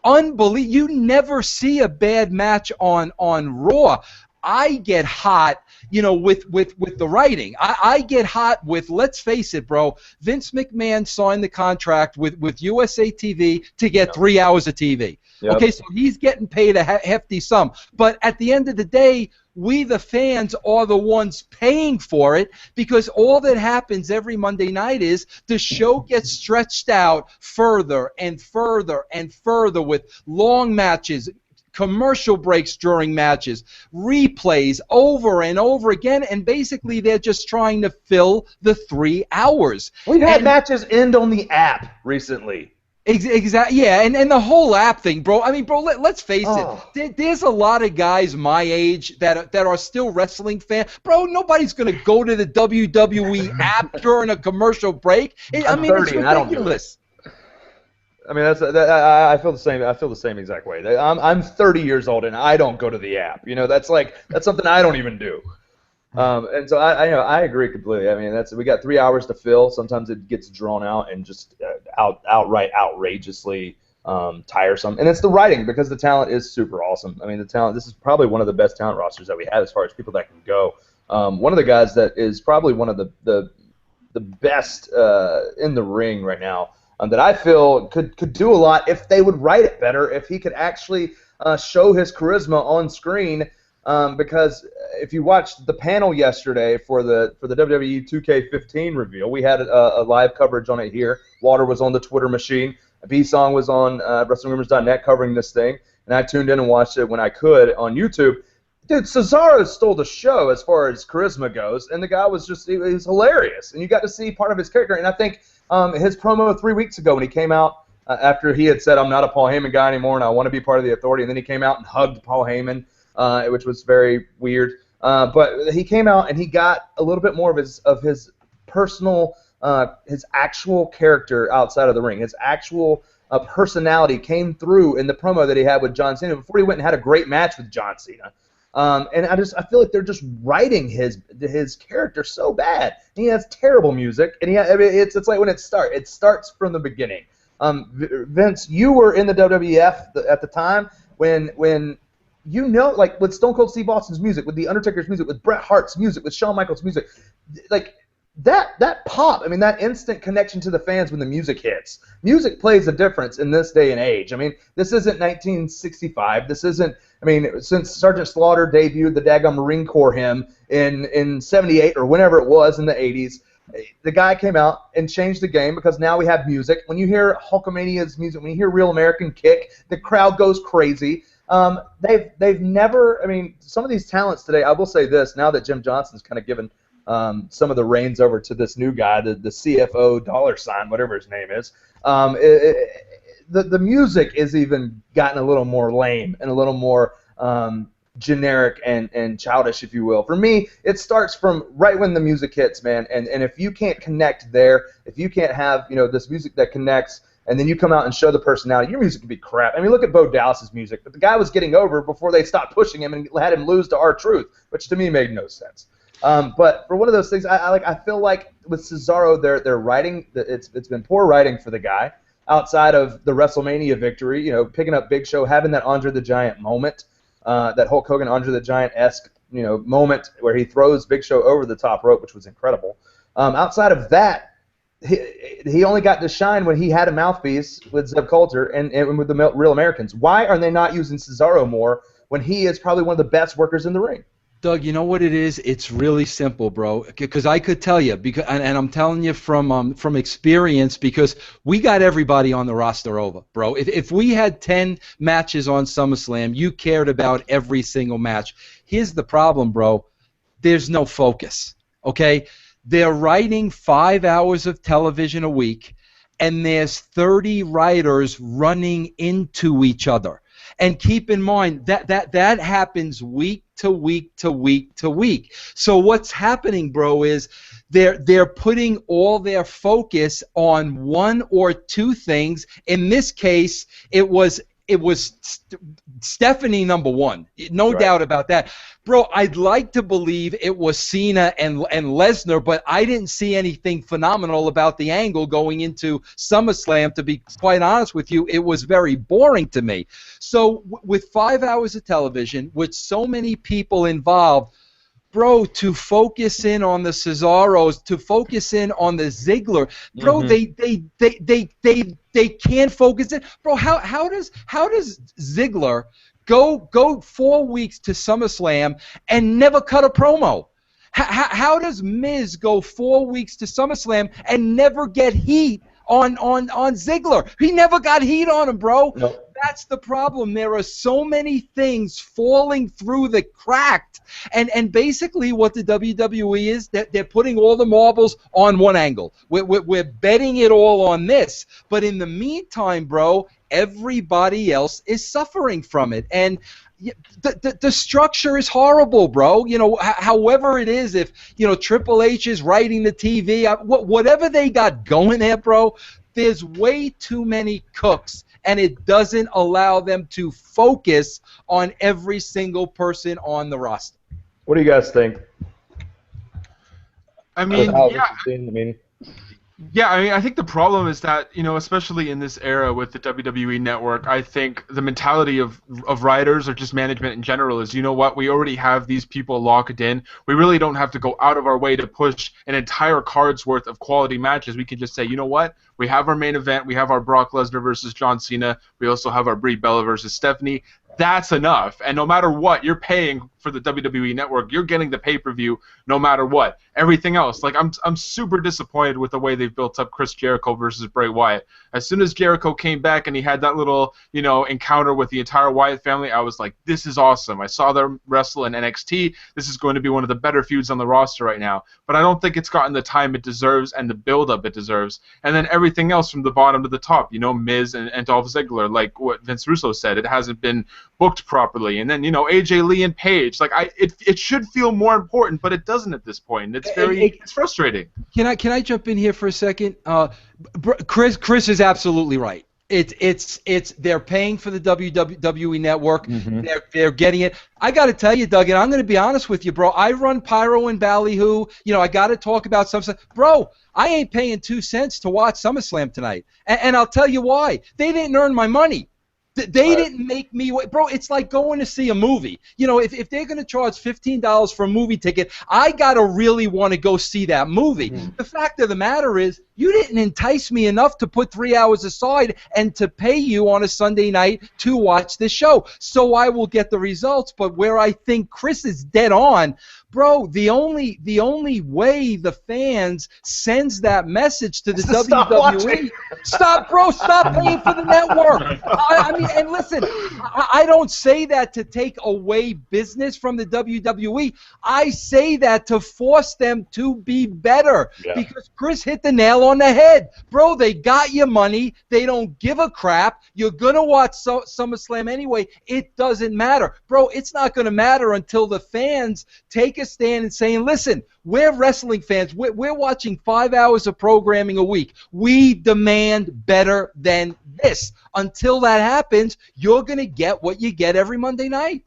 Speaker 2: unbelievable. You never see a bad match on Raw. I get hot, with the writing. I get hot with, let's face it, bro, Vince McMahon signed the contract with USA TV to get 3 hours of TV.
Speaker 1: Yep.
Speaker 2: Okay, so he's getting paid a hefty sum. But at the end of the day, we the fans are the ones paying for it, because all that happens every Monday night is the show gets stretched out further and further and further with long matches, commercial breaks during matches, replays over and over again, and basically they're just trying to fill the 3 hours.
Speaker 1: We've had matches end on the app recently.
Speaker 2: Exactly. Yeah, and the whole app thing, bro. I mean, bro, let's face it. There's a lot of guys my age that are still wrestling fans. Bro, nobody's gonna go to the WWE app during a commercial break.
Speaker 1: I'm 30
Speaker 2: it's
Speaker 1: and I don't do
Speaker 2: ridiculous.
Speaker 1: I mean, I feel the same. I feel the same exact way. I'm 30 years old and I don't go to the app. You know, that's something I don't even do. And so I agree completely. I mean, we got 3 hours to fill. Sometimes it gets drawn out and just outright outrageously tiresome. And it's the writing, because the talent is super awesome. I mean, the talent. This is probably one of the best talent rosters that we have as far as people that can go. One of the guys that is probably one of the best in the ring right now, that I feel could do a lot if they would write it better, if he could actually show his charisma on screen. Because if you watched the panel yesterday for the WWE 2K15 reveal, we had a live coverage on it here. Water was on the Twitter machine. B-Song was on WrestlingRumors.net covering this thing, and I tuned in and watched it when I could on YouTube. Dude, Cesaro stole the show as far as charisma goes, and the guy was he was hilarious, and you got to see part of his character. And I think his promo 3 weeks ago when he came out after he had said, "I'm not a Paul Heyman guy anymore, and I want to be part of the Authority," and then he came out and hugged Paul Heyman. Which was very weird. But he came out and he got a little bit more of his personal, his actual character outside of the ring. His actual personality came through in the promo that he had with John Cena before he went and had a great match with John Cena. And I feel like they're just writing his character so bad. He has terrible music, and it's like when it starts from the beginning. Vince, you were in the WWF at the time when. You know, like with Stone Cold Steve Austin's music, with The Undertaker's music, with Bret Hart's music, with Shawn Michaels' music, like that pop, I mean, that instant connection to the fans when the music hits. Music plays a difference in this day and age. I mean, this isn't 1965. This isn't, I mean, since Sergeant Slaughter debuted the daggone Marine Corps hymn in 78 or whenever it was in the 80s, the guy came out and changed the game, because now we have music. When you hear Hulkamania's music, when you hear Real American Kick, the crowd goes crazy. They've never, I mean, some of these talents today, I will say this, now that Jim Johnson's kind of given some of the reins over to this new guy, the CFO $, whatever his name is, the music is even gotten a little more lame and a little more generic and childish, if you will. For me, it starts from right when the music hits, man, and if you can't connect there, if you can't have, this music that connects, and then you come out and show the personality, your music can be crap. I mean, look at Bo Dallas's music, but the guy was getting over before they stopped pushing him and had him lose to R-Truth, which to me made no sense. But for one of those things, I feel like with Cesaro, they're writing. It's been poor writing for the guy. Outside of the WrestleMania victory, picking up Big Show, having that Andre the Giant moment, that Hulk Hogan Andre the Giant-esque moment where he throws Big Show over the top rope, which was incredible. Outside of that, he only got to shine when he had a mouthpiece with Zeb Coulter and with the Real Americans. Why are they not using Cesaro more when he is probably one of the best workers in the ring?
Speaker 2: Doug, you know what it is? It's really simple, bro. Because I could tell you, and I'm telling you from experience, because we got everybody on the roster over, bro. If we had 10 matches on SummerSlam, you cared about every single match. Here's the problem, bro. There's no focus, okay? They're writing 5 hours of television a week, and there's 30 writers running into each other. And keep in mind that happens week to week to week to week. So what's happening, bro, is they're putting all their focus on one or two things. In this case, it was Stephanie number one. No doubt about that. Bro, I'd like to believe it was Cena and Lesnar, but I didn't see anything phenomenal about the angle going into SummerSlam. To be quite honest with you, it was very boring to me. So with 5 hours of television, with so many people involved, bro, to focus in on the Cesaros, to focus in on the Ziggler, bro, they can't focus in, bro. How does Ziggler go 4 weeks to SummerSlam and never cut a promo? How does Miz go 4 weeks to SummerSlam and never get heat on Ziggler? He never got heat on him, bro.
Speaker 1: Nope.
Speaker 2: That's the problem. There are so many things falling through the cracks. And basically what the WWE is, that they're putting all the marbles on one angle. We're betting it all on this. But in the meantime, bro, everybody else is suffering from it. And the structure is horrible, bro. You know, however it is, if, you know, Triple H is writing the TV, whatever they got going there, bro, there's way too many cooks, and it doesn't allow them to focus on every single person on the roster.
Speaker 1: What do you guys think?
Speaker 4: I mean,
Speaker 1: yeah.
Speaker 4: I think the problem is that, you know, especially in this era with the WWE Network, I think the mentality of writers or just management in general is, you know what, we already have these people locked in. We really don't have to go out of our way to push an entire card's worth of quality matches. We can just say, you know what, we have our main event, we have our Brock Lesnar versus John Cena, we also have our Brie Bella versus Stephanie. That's enough. And no matter what, you're paying for the WWE Network. You're getting the pay-per-view no matter what. Everything else, like, I'm super disappointed with the way they've built up Chris Jericho versus Bray Wyatt. As soon as Jericho came back and he had that little, you know, encounter with the entire Wyatt family, I was like, this is awesome. I saw them wrestle in NXT. This is going to be one of the better feuds on the roster right now. But I don't think it's gotten the time it deserves and the build-up it deserves. And then everything else from the bottom to the top, you know, Miz and Dolph Ziggler, like what Vince Russo said, it hasn't been booked properly. And then, you know, AJ Lee and Paige, like, it should feel more important, but it doesn't at this point. It's frustrating.
Speaker 2: Can I jump in here for a second? Chris is absolutely right. It's they're paying for the WWE Network.
Speaker 1: Mm-hmm.
Speaker 2: They're getting it. I got to tell you, Doug, and I'm going to be honest with you, bro. I run Pyro and Ballyhoo. You know, I got to talk about some stuff. Bro, I ain't paying 2 cents to watch SummerSlam tonight. And I'll tell you why. They didn't earn my money. They didn't make me wait. Bro, it's like going to see a movie. You know, if they're going to charge $15 for a movie ticket, I got to really want to go see that movie. The fact of the matter is, you didn't entice me enough to put 3 hours aside and to pay you on a Sunday night to watch this show. So I will get the results. But where I think Chris is dead on, bro, the only way the fans sends that message to the WWE, stop paying for the network. I mean, and listen, I don't say that to take away business from the WWE. I say that to force them to be better, because Chris hit the nail on the head. Bro, they got your money. They don't give a crap. You're going to watch SummerSlam anyway. It doesn't matter. Bro, it's not going to matter until the fans take a stand and saying, listen, we're wrestling fans. We're watching 5 hours of programming a week. We demand better than this. Until that happens, you're going to get what you get every Monday night.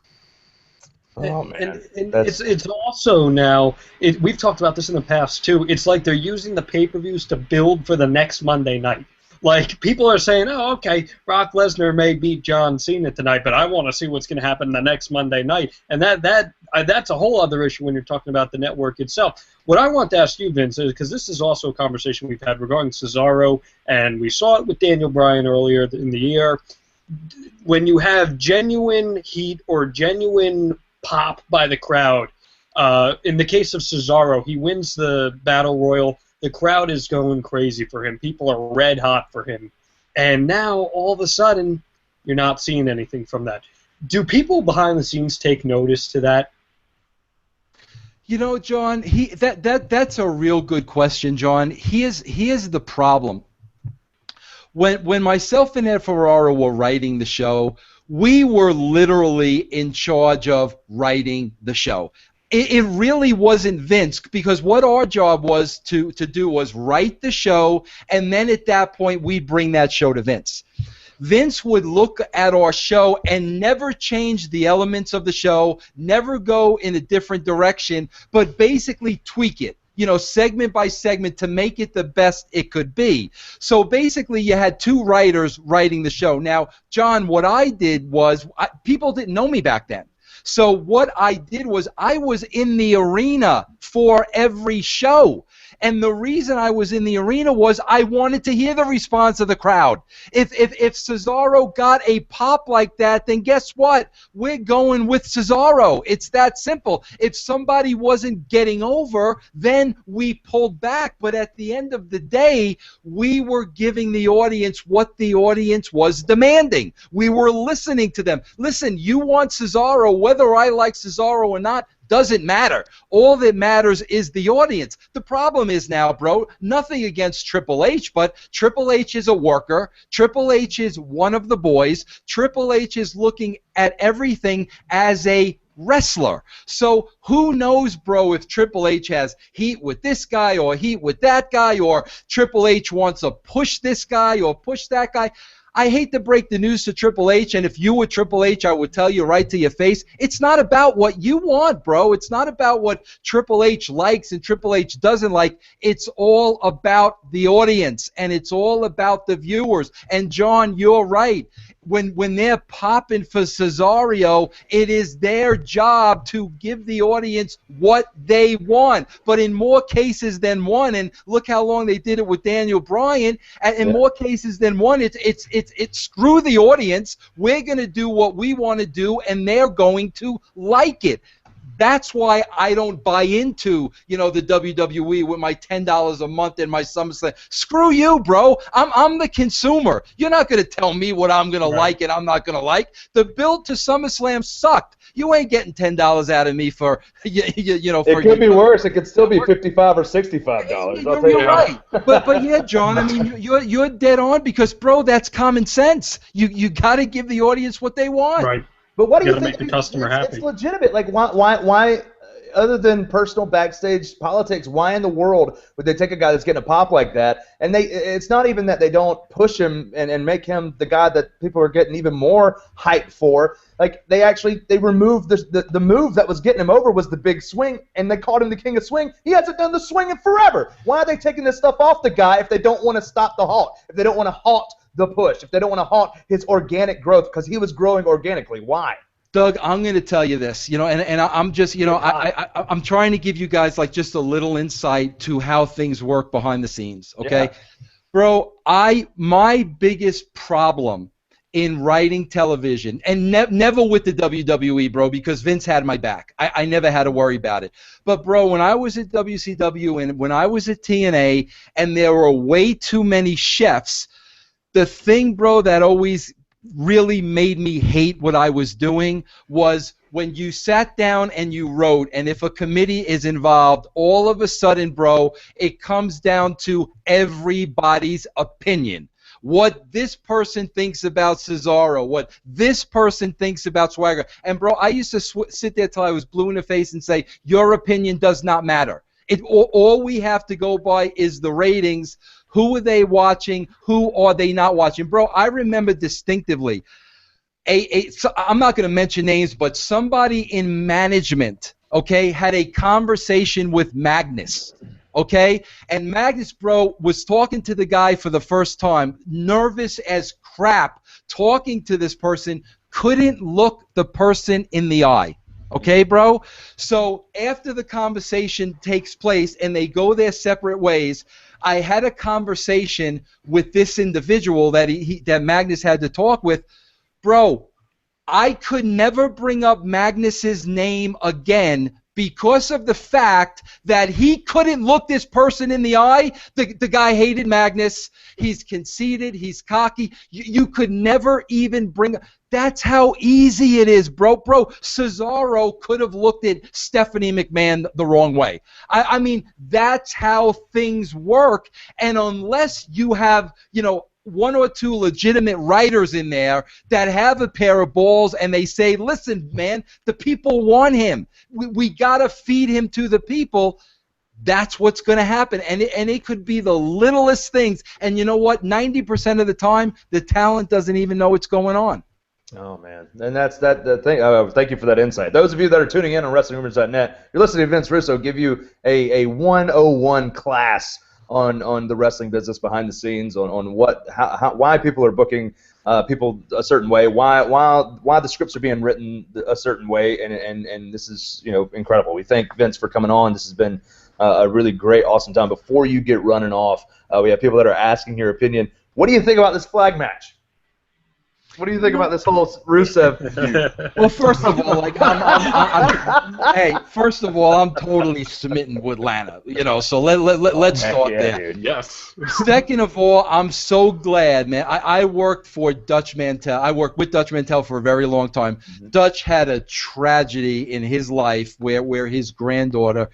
Speaker 1: Oh, man.
Speaker 3: And it's also now, we've talked about this in the past too, it's like they're using the pay-per-views to build for the next Monday night. Like, people are saying, oh, okay, Brock Lesnar may beat John Cena tonight, but I want to see what's going to happen the next Monday night. And that's a whole other issue when you're talking about the network itself. What I want to ask you, Vince, is, because this is also a conversation we've had regarding Cesaro, and we saw it with Daniel Bryan earlier in the year, when you have genuine heat or genuine pop by the crowd. In the case of Cesaro, he wins the Battle Royal. The crowd is going crazy for him. People are red hot for him. And now, all of a sudden, you're not seeing anything from that. Do people behind the scenes take notice to that?
Speaker 2: You know, John, that's a real good question, John. Here's the problem. When myself and Ed Ferrara were writing the show, we were literally in charge of writing the show. It really wasn't Vince, because what our job was to do was write the show, and then at that point we'd bring that show to Vince. Vince would look at our show and never change the elements of the show, never go in a different direction, but basically tweak it, you know, segment by segment, to make it the best it could be. So basically you had two writers writing the show. Now, John, what I did was, people didn't know me back then. So what I did was I was in the arena for every show. And the reason I was in the arena was I wanted to hear the response of the crowd. If Cesaro got a pop like that, then guess what? We're going with Cesaro. It's that simple. If somebody wasn't getting over, then we pulled back. But at the end of the day, we were giving the audience what the audience was demanding. We were listening to them. Listen, you want Cesaro, whether I like Cesaro or not, doesn't matter. All that matters is the audience. The problem is now, bro, nothing against Triple H, but Triple H is a worker. Triple H is one of the boys. Triple H is looking at everything as a wrestler. So who knows, bro, if Triple H has heat with this guy or heat with that guy, or Triple H wants to push this guy or push that guy. I hate to break the news to Triple H, and if you were Triple H, I would tell you right to your face, it's not about what you want, bro. It's not about what Triple H likes and Triple H doesn't like. It's all about the audience, and it's all about the viewers. And, John, you're right. When they're popping for Cesaro, it is their job to give the audience what they want. But in more cases than one, and look how long they did it with Daniel Bryan, and in more cases than one, it's screw the audience. We're going to do what we want to do, and they're going to like it. That's why I don't buy into, the WWE with my $10 a month and my SummerSlam. Screw you, bro. I'm the consumer. You're not going to tell me what I'm going to like and I'm not going to like. The build to SummerSlam sucked. You ain't getting $10 out of me for,
Speaker 1: It could be worse. It could still be $55 or $65.
Speaker 2: You're right. But yeah, John, I mean, you're dead on because, bro, that's common sense. You got to give the audience what they want.
Speaker 3: Right.
Speaker 1: But what do you
Speaker 3: think?
Speaker 1: think?
Speaker 3: Make the customer happy.
Speaker 1: It's legitimate. Like, why? Other than personal backstage politics, why in the world would they take a guy that's getting a pop like that? And it's not even that they don't push him and make him the guy that people are getting even more hype for. Like, they removed the move that was getting him over was the big swing, and they called him the king of swing. He hasn't done the swing in forever. Why are they taking this stuff off the guy if they don't want to stop the halt? If they don't want to halt the push, if they don't want to halt his organic growth, because he was growing organically? Why?
Speaker 2: Doug, I'm going to tell you this, and I'm just, I'm trying to give you guys like just a little insight to how things work behind the scenes, okay? Yeah. Bro, my biggest problem in writing television, and never with the WWE, bro, because Vince had my back. I never had to worry about it. But, bro, when I was at WCW and when I was at TNA and there were way too many chefs, the thing, bro, that always really made me hate what I was doing was when you sat down and you wrote, and if a committee is involved, all of a sudden, bro, it comes down to everybody's opinion. What this person thinks about Cesaro, what this person thinks about Swagger. And, bro, I used to sit there till I was blue in the face and say, your opinion does not matter. All we have to go by is the ratings. Who are they watching? Who are they not watching? Bro, I remember distinctively, I'm not going to mention names, but somebody in management, okay, had a conversation with Magnus, okay? And Magnus, bro, was talking to the guy for the first time, nervous as crap, talking to this person, couldn't look the person in the eye. Okay, bro? So after the conversation takes place and they go their separate ways, I had a conversation with this individual that that Magnus had to talk with. Bro, I could never bring up Magnus's name again because of the fact that he couldn't look this person in the eye. The guy hated Magnus. He's conceited. He's cocky. You could never even bring up. That's how easy it is, bro. Bro, Cesaro could have looked at Stephanie McMahon the wrong way. I mean, that's how things work. And unless you have, one or two legitimate writers in there that have a pair of balls and they say, listen, man, the people want him. We got to feed him to the people. That's what's going to happen. And it could be the littlest things. And you know what? 90% of the time, the talent doesn't even know what's going on.
Speaker 1: Oh, man. And that's the thing. Thank you for that insight. Those of you that are tuning in on WrestlingRumors.net, you're listening to Vince Russo give you a 101 class on the wrestling business behind the scenes, on why people are booking people a certain way, why the scripts are being written a certain way, and this is incredible. We thank Vince for coming on. This has been a really great, awesome time. Before you get running off, we have people that are asking your opinion. What do you think about this flag match? What do you think about this whole Rusev feud?
Speaker 2: Well, first of all, first of all, I'm totally smitten with Lana. So let's start there.
Speaker 1: Dude.
Speaker 4: Yes.
Speaker 2: Second of all, I'm so glad, man. I worked for Dutch Mantel. I worked with Dutch Mantel for a very long time. Mm-hmm. Dutch had a tragedy in his life where his granddaughter,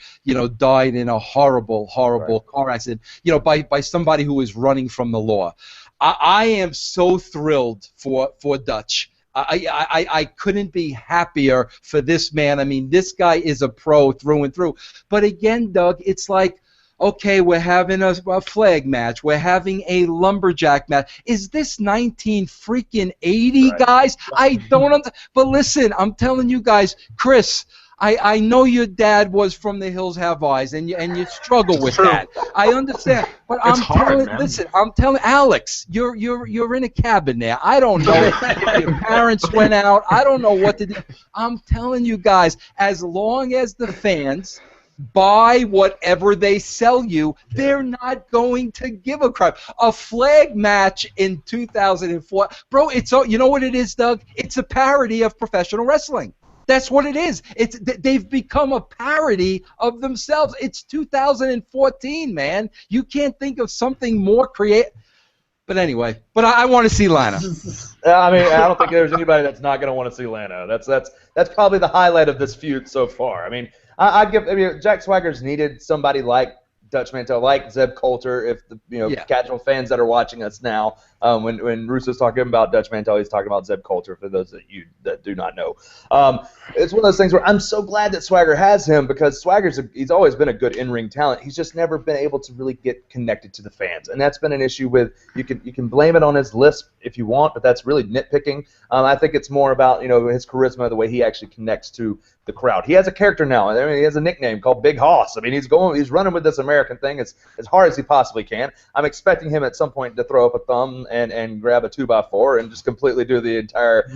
Speaker 2: died in a horrible car accident, by somebody who was running from the law. I am so thrilled for Dutch. I couldn't be happier for this man. I mean, this guy is a pro through and through. But again, Doug, it's like, okay, we're having a flag match. We're having a lumberjack match. Is this 1980,
Speaker 1: right.
Speaker 2: guys? I don't But listen, I'm telling you guys, Chris, I know your dad was from the Hills Have Eyes, and you struggle with that. I understand, but I'm telling Alex, you're in a cabin there. I don't know if your parents went out. I don't know what to do. I'm telling you guys, as long as the fans buy whatever they sell you, they're not going to give a crap. A flag match in 2004, bro. You know what it is, Doug? It's a parody of professional wrestling. That's what it is. They've become a parody of themselves. It's 2014, man. You can't think of something more creative. But anyway, I want to see Lana.
Speaker 1: I mean, I don't think there's anybody that's not going to want to see Lana. That's probably the highlight of this feud so far. I mean, Jack Swagger's needed somebody like Dutch Mantel, like Zeb Coulter, if the casual fans that are watching us now, when Russo's talking about Dutch Mantel, he's talking about Zeb Coulter, for those that do not know. It's one of those things where I'm so glad that Swagger has him, because he's always been a good in-ring talent. He's just never been able to really get connected to the fans, and that's been an issue with, you can blame it on his lisp if you want, but that's really nitpicking. I think it's more about his charisma, the way he actually connects to the crowd. He has a character now. I mean, he has a nickname called Big Hoss. I mean, he's running with this American thing as hard as he possibly can. I'm expecting him at some point to throw up a thumb and grab a 2x4 and just completely do the entire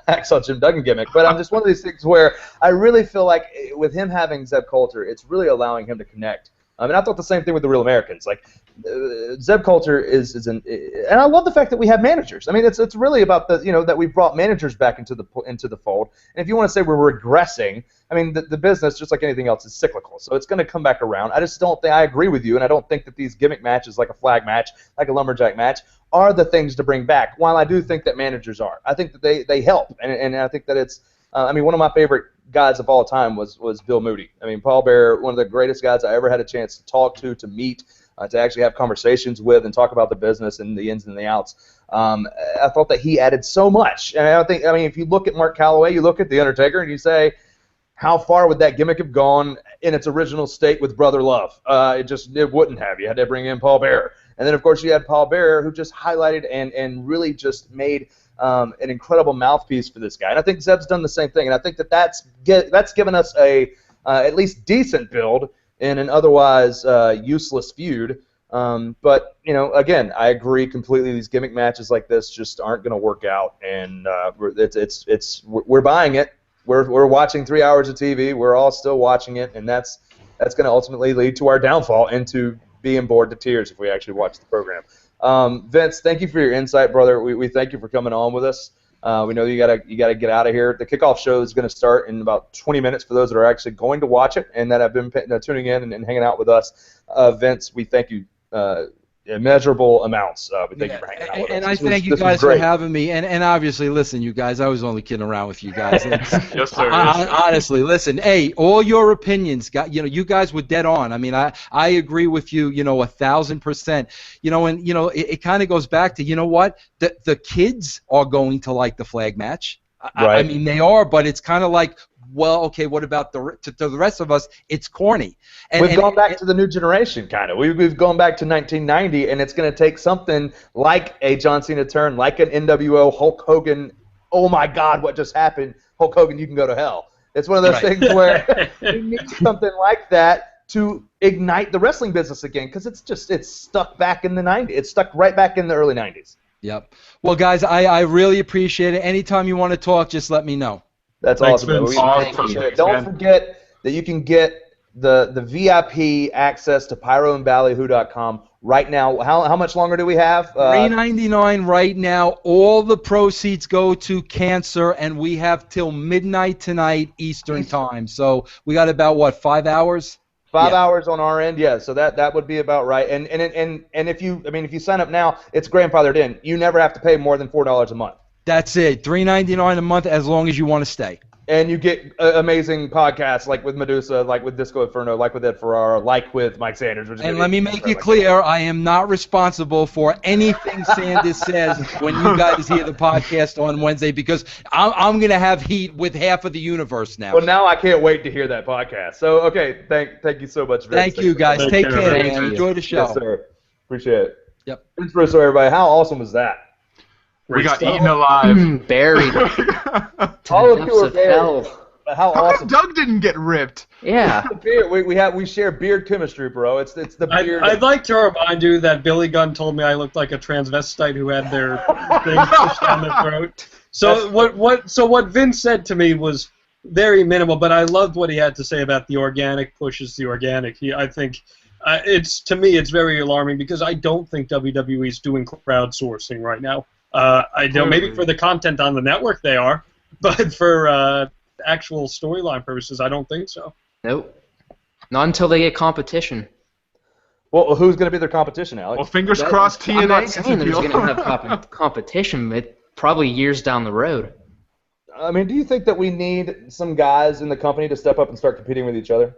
Speaker 1: Hacksaw Jim Duggan gimmick. But I'm just one of these things where I really feel like with him having Zeb Coulter, it's really allowing him to connect. I mean, I thought the same thing with the Real Americans. Like, Zeb Coulter and I love the fact that we have managers. I mean, it's really about that we've brought managers back into the fold. And if you want to say we're regressing, I mean, the business, just like anything else, is cyclical. So it's going to come back around. I just don't think, I agree with you, and I don't think that these gimmick matches, like a flag match, like a lumberjack match, are the things to bring back. While I do think that managers are, I think that they help, and I think that it's. I mean, one of my favorite guys of all time was Bill Moody. I mean, Paul Bearer, one of the greatest guys I ever had a chance to talk to meet, to actually have conversations with and talk about the business and the ins and the outs. I thought that he added so much. And I mean, if you look at Mark Calloway, you look at The Undertaker, and you say, how far would that gimmick have gone in its original state with Brother Love? It wouldn't have. You had to bring in Paul Bearer. And then, of course, you had Paul Bearer, who just highlighted and really just made an incredible mouthpiece for this guy. And I think Zeb's done the same thing. And I think that's given us a at least decent build in an otherwise useless feud. But again, I agree completely. These gimmick matches like this just aren't going to work out, and we're buying it. We're watching 3 hours of TV. We're all still watching it, and that's going to ultimately lead to our downfall and to being bored to tears if we actually watch the program. Vince, thank you for your insight, brother. We thank you for coming on with us. We know you gotta get out of here. The kickoff show is going to start in about 20 minutes for those that are actually going to watch it and that have been tuning in and hanging out with us. Vince, we thank you immeasurable amounts. We thank you for hanging out with us.
Speaker 2: And I thank you guys for having me. And obviously, listen, you guys, I was only kidding around with you guys.
Speaker 4: Yes, sir.
Speaker 2: Honestly, listen, hey, all your opinions, you guys were dead on. I mean, I agree with you, 1,000%. And it kind of goes back to, what, the kids are going to like the flag match.
Speaker 1: Right.
Speaker 2: I mean, they are, but it's kind of like, well, okay, what about to the rest of us? It's corny.
Speaker 1: We've gone back to the new generation, kind of. We've gone back to 1990, and it's going to take something like a John Cena turn, like an NWO Hulk Hogan. Oh my God, what just happened? Hulk Hogan, you can go to hell. It's one of those things where we need something like that to ignite the wrestling business again, because it's stuck back in the 90s. It's stuck right back in the early 90s.
Speaker 2: Yep. Well, guys, I really appreciate it. Anytime you want to talk, just let me know.
Speaker 1: That's
Speaker 3: Thanks,
Speaker 1: awesome.
Speaker 3: Vince.
Speaker 1: Awesome. Don't forget that you can get the VIP access to pyroandballyhoo.com right now. How much longer do we have?
Speaker 2: $3.99 right now. All the proceeds go to cancer, and we have till midnight tonight Eastern time. So we got about 5 hours?
Speaker 1: 5 hours on our end, yeah. So that would be about right. And if you sign up now, it's grandfathered in. You never have to pay more than $4 a month.
Speaker 2: That's it. $3.99 a month as long as you want to stay.
Speaker 1: And you get amazing podcasts like with Medusa, like with Disco Inferno, like with Ed Ferrara, like with Mike Sanders.
Speaker 2: And let me make it clear, I am not responsible for anything Sanders says when you guys hear the podcast on Wednesday, because I'm going to have heat with half of the universe now.
Speaker 1: Well, now I can't wait to hear that podcast. So, okay, thank you so much, Vince.
Speaker 2: Thank you, guys. Take care, man.
Speaker 5: you.
Speaker 2: Enjoy the show.
Speaker 1: Yes, sir. Appreciate it.
Speaker 2: Yep.
Speaker 1: Vince Russo, everybody. How awesome was that?
Speaker 4: We got eaten alive.
Speaker 5: Buried.
Speaker 1: All of you are
Speaker 5: Depths of
Speaker 1: buried.
Speaker 5: hell.
Speaker 1: But how
Speaker 4: How
Speaker 1: awesome!
Speaker 4: come Doug didn't get ripped?
Speaker 5: Yeah.
Speaker 1: We share beard chemistry, bro. It's the beard.
Speaker 3: I'd like to remind you that Billy Gunn told me I looked like a transvestite who had their thing pushed down their throat. So what Vince said to me was very minimal, but I loved what he had to say about the organic pushes the organic. I think to me it's very alarming, because I don't think WWE is doing crowdsourcing right now. I don't. Maybe for the content on the network they are, but for actual storyline purposes, I don't think so.
Speaker 5: Nope. Not until they get competition.
Speaker 1: Well, who's going to be their competition, Alex?
Speaker 4: Well, fingers crossed TNA.
Speaker 5: I'm not
Speaker 4: gets
Speaker 5: saying
Speaker 4: a
Speaker 5: there's
Speaker 4: deal.
Speaker 5: going to have competition, but probably years down the road.
Speaker 1: I mean, do you think that we need some guys in the company to step up and start competing with each other?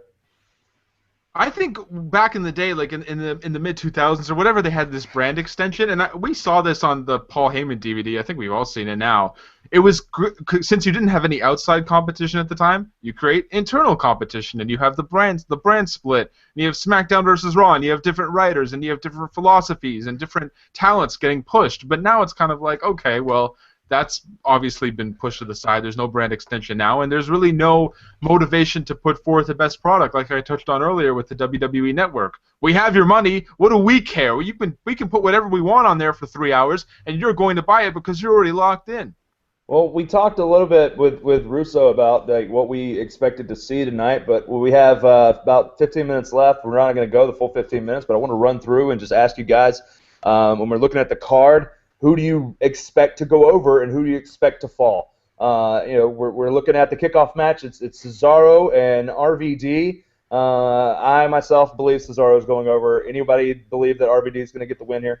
Speaker 4: I think back in the day, like in the mid 2000s or whatever, they had this brand extension, and we saw this on the Paul Heyman DVD. I think we've all seen it now. It was since you didn't have any outside competition at the time, you create internal competition, and you have the brand split, and you have SmackDown versus Raw, and you have different writers, and you have different philosophies and different talents getting pushed. But now it's kind of like, okay, well, that's obviously been pushed to the side. There's no brand extension now, and there's really no motivation to put forth the best product, like I touched on earlier with the WWE Network. We have your money. What do we care? We can put whatever we want on there for 3 hours, and you're going to buy it because you're already locked in.
Speaker 1: Well, we talked a little bit with Russo about what we expected to see tonight, but we have about 15 minutes left. We're not going to go the full 15 minutes, but I want to run through and just ask you guys, when we're looking at the card, who do you expect to go over and who do you expect to fall? We're looking at the kickoff match. It's Cesaro and RVD. I myself believe Cesaro is going over. Anybody believe that RVD is going to get the win here?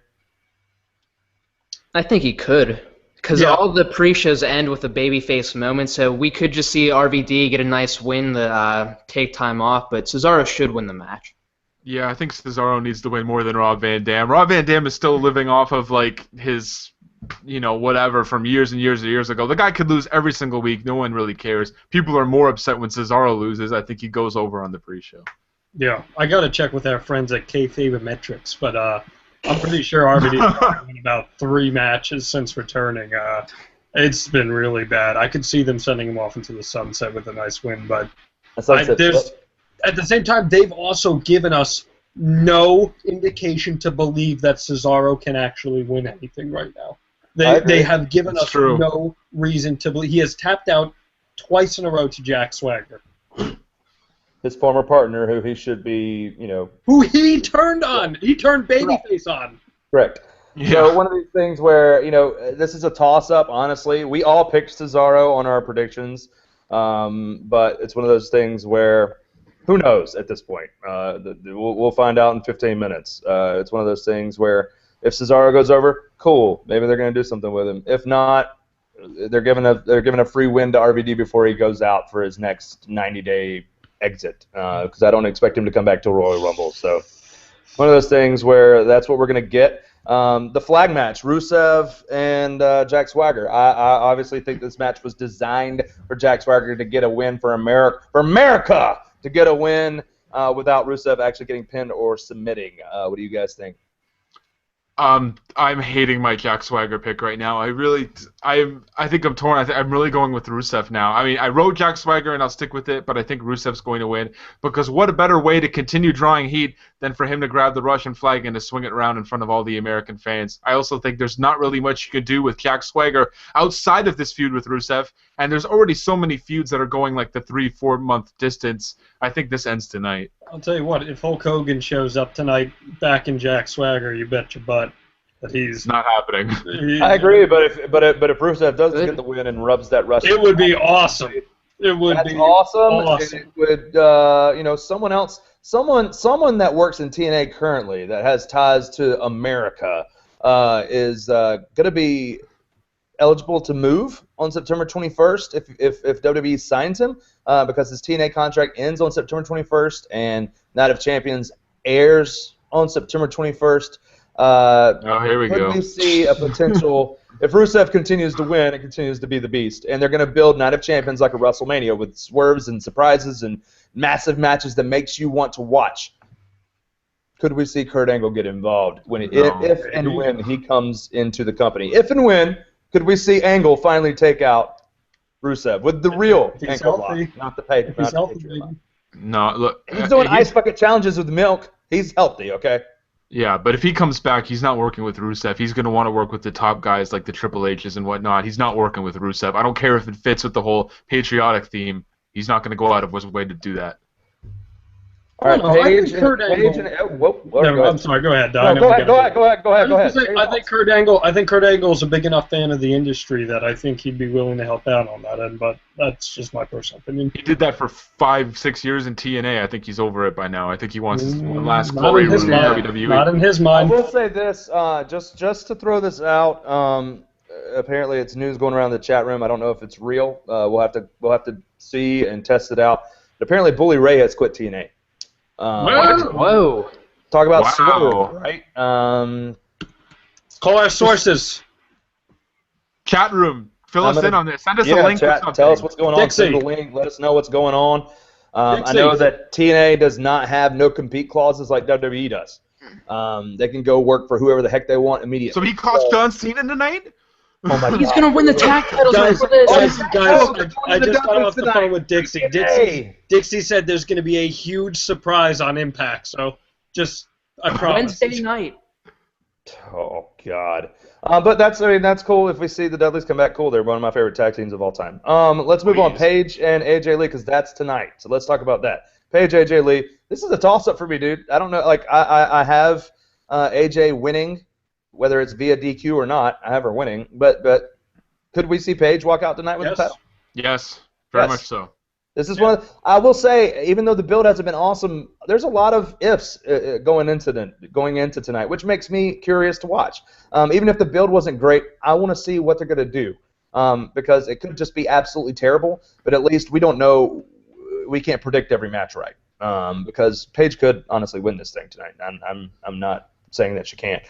Speaker 5: I think he could, because all the pre-shows end with a babyface moment, so we could just see RVD get a nice win to take time off, but Cesaro should win the match.
Speaker 4: Yeah, I think Cesaro needs to win more than Rob Van Dam. Rob Van Dam is still living off of like his, whatever from years and years and years ago. The guy could lose every single week. No one really cares. People are more upset when Cesaro loses. I think he goes over on the pre-show.
Speaker 3: Yeah, I got to check with our friends at Kayfabe Metrics, but I'm pretty sure RVD has won about 3 matches since returning. It's been really bad. I could see them sending him off into the sunset with a nice win, but at the same time, they've also given us no indication to believe that Cesaro can actually win anything right now. They have given us no reason to believe. He has tapped out twice in a row to Jack Swagger.
Speaker 1: His former partner, who he should be,
Speaker 3: Who he turned on. He turned babyface on.
Speaker 1: Correct.
Speaker 4: Yeah.
Speaker 1: So one of these things where, this is a toss-up, honestly. We all picked Cesaro on our predictions, but it's one of those things where who knows at this point? We'll find out in 15 minutes. It's one of those things where if Cesaro goes over, cool. Maybe they're going to do something with him. If not, they're giving a free win to RVD before he goes out for his next 90-day exit, because I don't expect him to come back to Royal Rumble. So one of those things where that's what we're going to get. The flag match, Rusev and Jack Swagger. I obviously think this match was designed for Jack Swagger to get a win for America, to get a win without Rusev actually getting pinned or submitting. What do you guys think?
Speaker 4: I'm hating my Jack Swagger pick right now. I think I'm torn. I'm really going with Rusev now. I mean, I wrote Jack Swagger and I'll stick with it, but I think Rusev's going to win because what a better way to continue drawing heat than for him to grab the Russian flag and to swing it around in front of all the American fans. I also think there's not really much you could do with Jack Swagger outside of this feud with Rusev, and there's already so many feuds that are going like the 3-4 month distance. I think this ends tonight.
Speaker 3: I'll tell you what, if Hulk Hogan shows up tonight back in Jack Swagger, you bet your butt that
Speaker 4: It's not happening.
Speaker 1: I agree, but if Rusev does get the win and rubs that Russian,
Speaker 3: it would be awesome. It would be
Speaker 1: awesome. It would, someone that works in TNA currently that has ties to America is going to be eligible to move on September 21st if WWE signs him because his TNA contract ends on September 21st and Night of Champions airs on September 21st.
Speaker 4: Here we go.
Speaker 1: We see a potential if Rusev continues to win and continues to be the beast, and they're going to build Night of Champions like a WrestleMania with swerves and surprises and massive matches that makes you want to watch. Could we see Kurt Angle get involved if and when he comes into the company? If and when could we see Angle finally take out Rusev with the real ankle lock, not the paid?
Speaker 4: No, look.
Speaker 1: He's doing ice bucket challenges with milk. He's healthy, okay?
Speaker 4: Yeah, but if he comes back, he's not working with Rusev. He's going to want to work with the top guys like the Triple H's and whatnot. He's not working with Rusev. I don't care if it fits with the whole patriotic theme. He's not going to go out of his way to do that.
Speaker 1: All right, Paige.
Speaker 3: I'm sorry. Go ahead, Don.
Speaker 1: Go ahead.
Speaker 3: I think Kurt Angle is a big enough fan of the industry that I think he'd be willing to help out on that end. But that's just my personal opinion.
Speaker 4: He did that for 5-6 years in TNA. I think he's over it by now. I think he wants one last glory run in WWE.
Speaker 3: Not in his mind.
Speaker 1: I will say this, just to throw this out. Apparently, it's news going around the chat room. I don't know if it's real. We'll have to see and test it out. But apparently, Bully Ray has quit TNA.
Speaker 5: Whoa!
Speaker 1: Talk about Swerve, right?
Speaker 3: Call our sources.
Speaker 4: Chat room. Fill us in on this. Send us a link.
Speaker 1: Chat, tell us what's going on. Send the link. Let us know what's going on. I know that TNA does not have no compete clauses like WWE does. They can go work for whoever the heck they want immediately.
Speaker 4: So he cost John Cena tonight?
Speaker 1: Oh my
Speaker 5: He's going to win the tag titles after this.
Speaker 3: Guys, I just got off the phone with Dixie. Dixie said there's going to be a huge surprise on Impact, so I promise.
Speaker 5: Wednesday night.
Speaker 1: Oh, God. But that's cool. If we see the Dudleys come back, cool. They're one of my favorite tag teams of all time. Let's move on. Paige and AJ Lee, because that's tonight. So let's talk about that. Paige, AJ Lee. This is a toss-up for me, dude. I don't know. Like, I have AJ winning. Whether it's via DQ or not, I have her winning. But could we see Paige walk out tonight with the title?
Speaker 4: Yes, very much so.
Speaker 1: This is one. I will say, even though the build hasn't been awesome, there's a lot of ifs going into tonight, which makes me curious to watch. Even if the build wasn't great, I want to see what they're going to do because it could just be absolutely terrible. But at least we don't know. We can't predict every match right because Paige could honestly win this thing tonight. I'm not saying that she can't.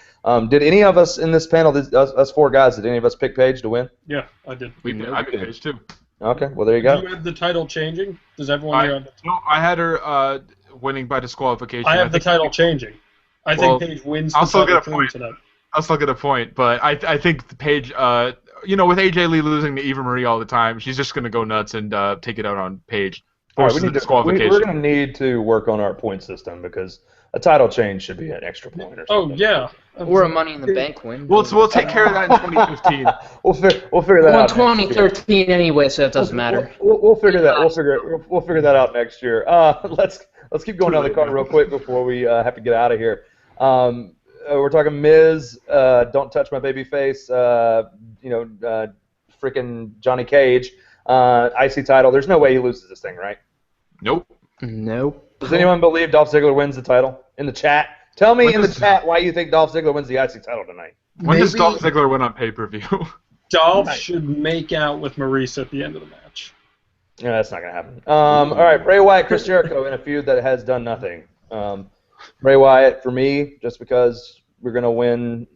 Speaker 1: Did any of us in this panel, us four guys, did any of us pick Paige to win?
Speaker 3: Yeah, I did.
Speaker 4: I picked Paige too.
Speaker 1: Okay, well there you go.
Speaker 3: Do you have the title changing? Does everyone here have the
Speaker 4: No, I had her winning by disqualification.
Speaker 3: I have the title changing. I think Paige wins the title tonight.
Speaker 4: I'll still get a point, but I think Paige, with AJ Lee losing to Eva Marie all the time, she's just going to go nuts and take it out on Paige. Forces the disqualification.
Speaker 1: We're going to need to work on our point system because a title change should be an extra point or something.
Speaker 3: Oh, yeah.
Speaker 5: Or a Money in the Bank win.
Speaker 4: We'll take care of that in 2015.
Speaker 1: We'll figure that out.
Speaker 5: 2013 anyway, so it doesn't matter.
Speaker 1: We'll figure that. We'll figure that out next year. Let's keep going down the card real quick before we have to get out of here. We're talking Miz. Don't touch my baby face. Freaking Johnny Cage. IC title. There's no way he loses this thing, right?
Speaker 4: Nope.
Speaker 1: Does anyone believe Dolph Ziggler wins the title? In the chat. Tell me in the chat why you think Dolph Ziggler wins the IC title tonight.
Speaker 4: When does Dolph Ziggler win on pay-per-view?
Speaker 3: Dolph should make out with Maurice at the end of the match.
Speaker 1: Yeah, that's not going to happen. All right, Bray Wyatt, Chris Jericho in a feud that has done nothing. Bray Wyatt, for me, just because we're going to win,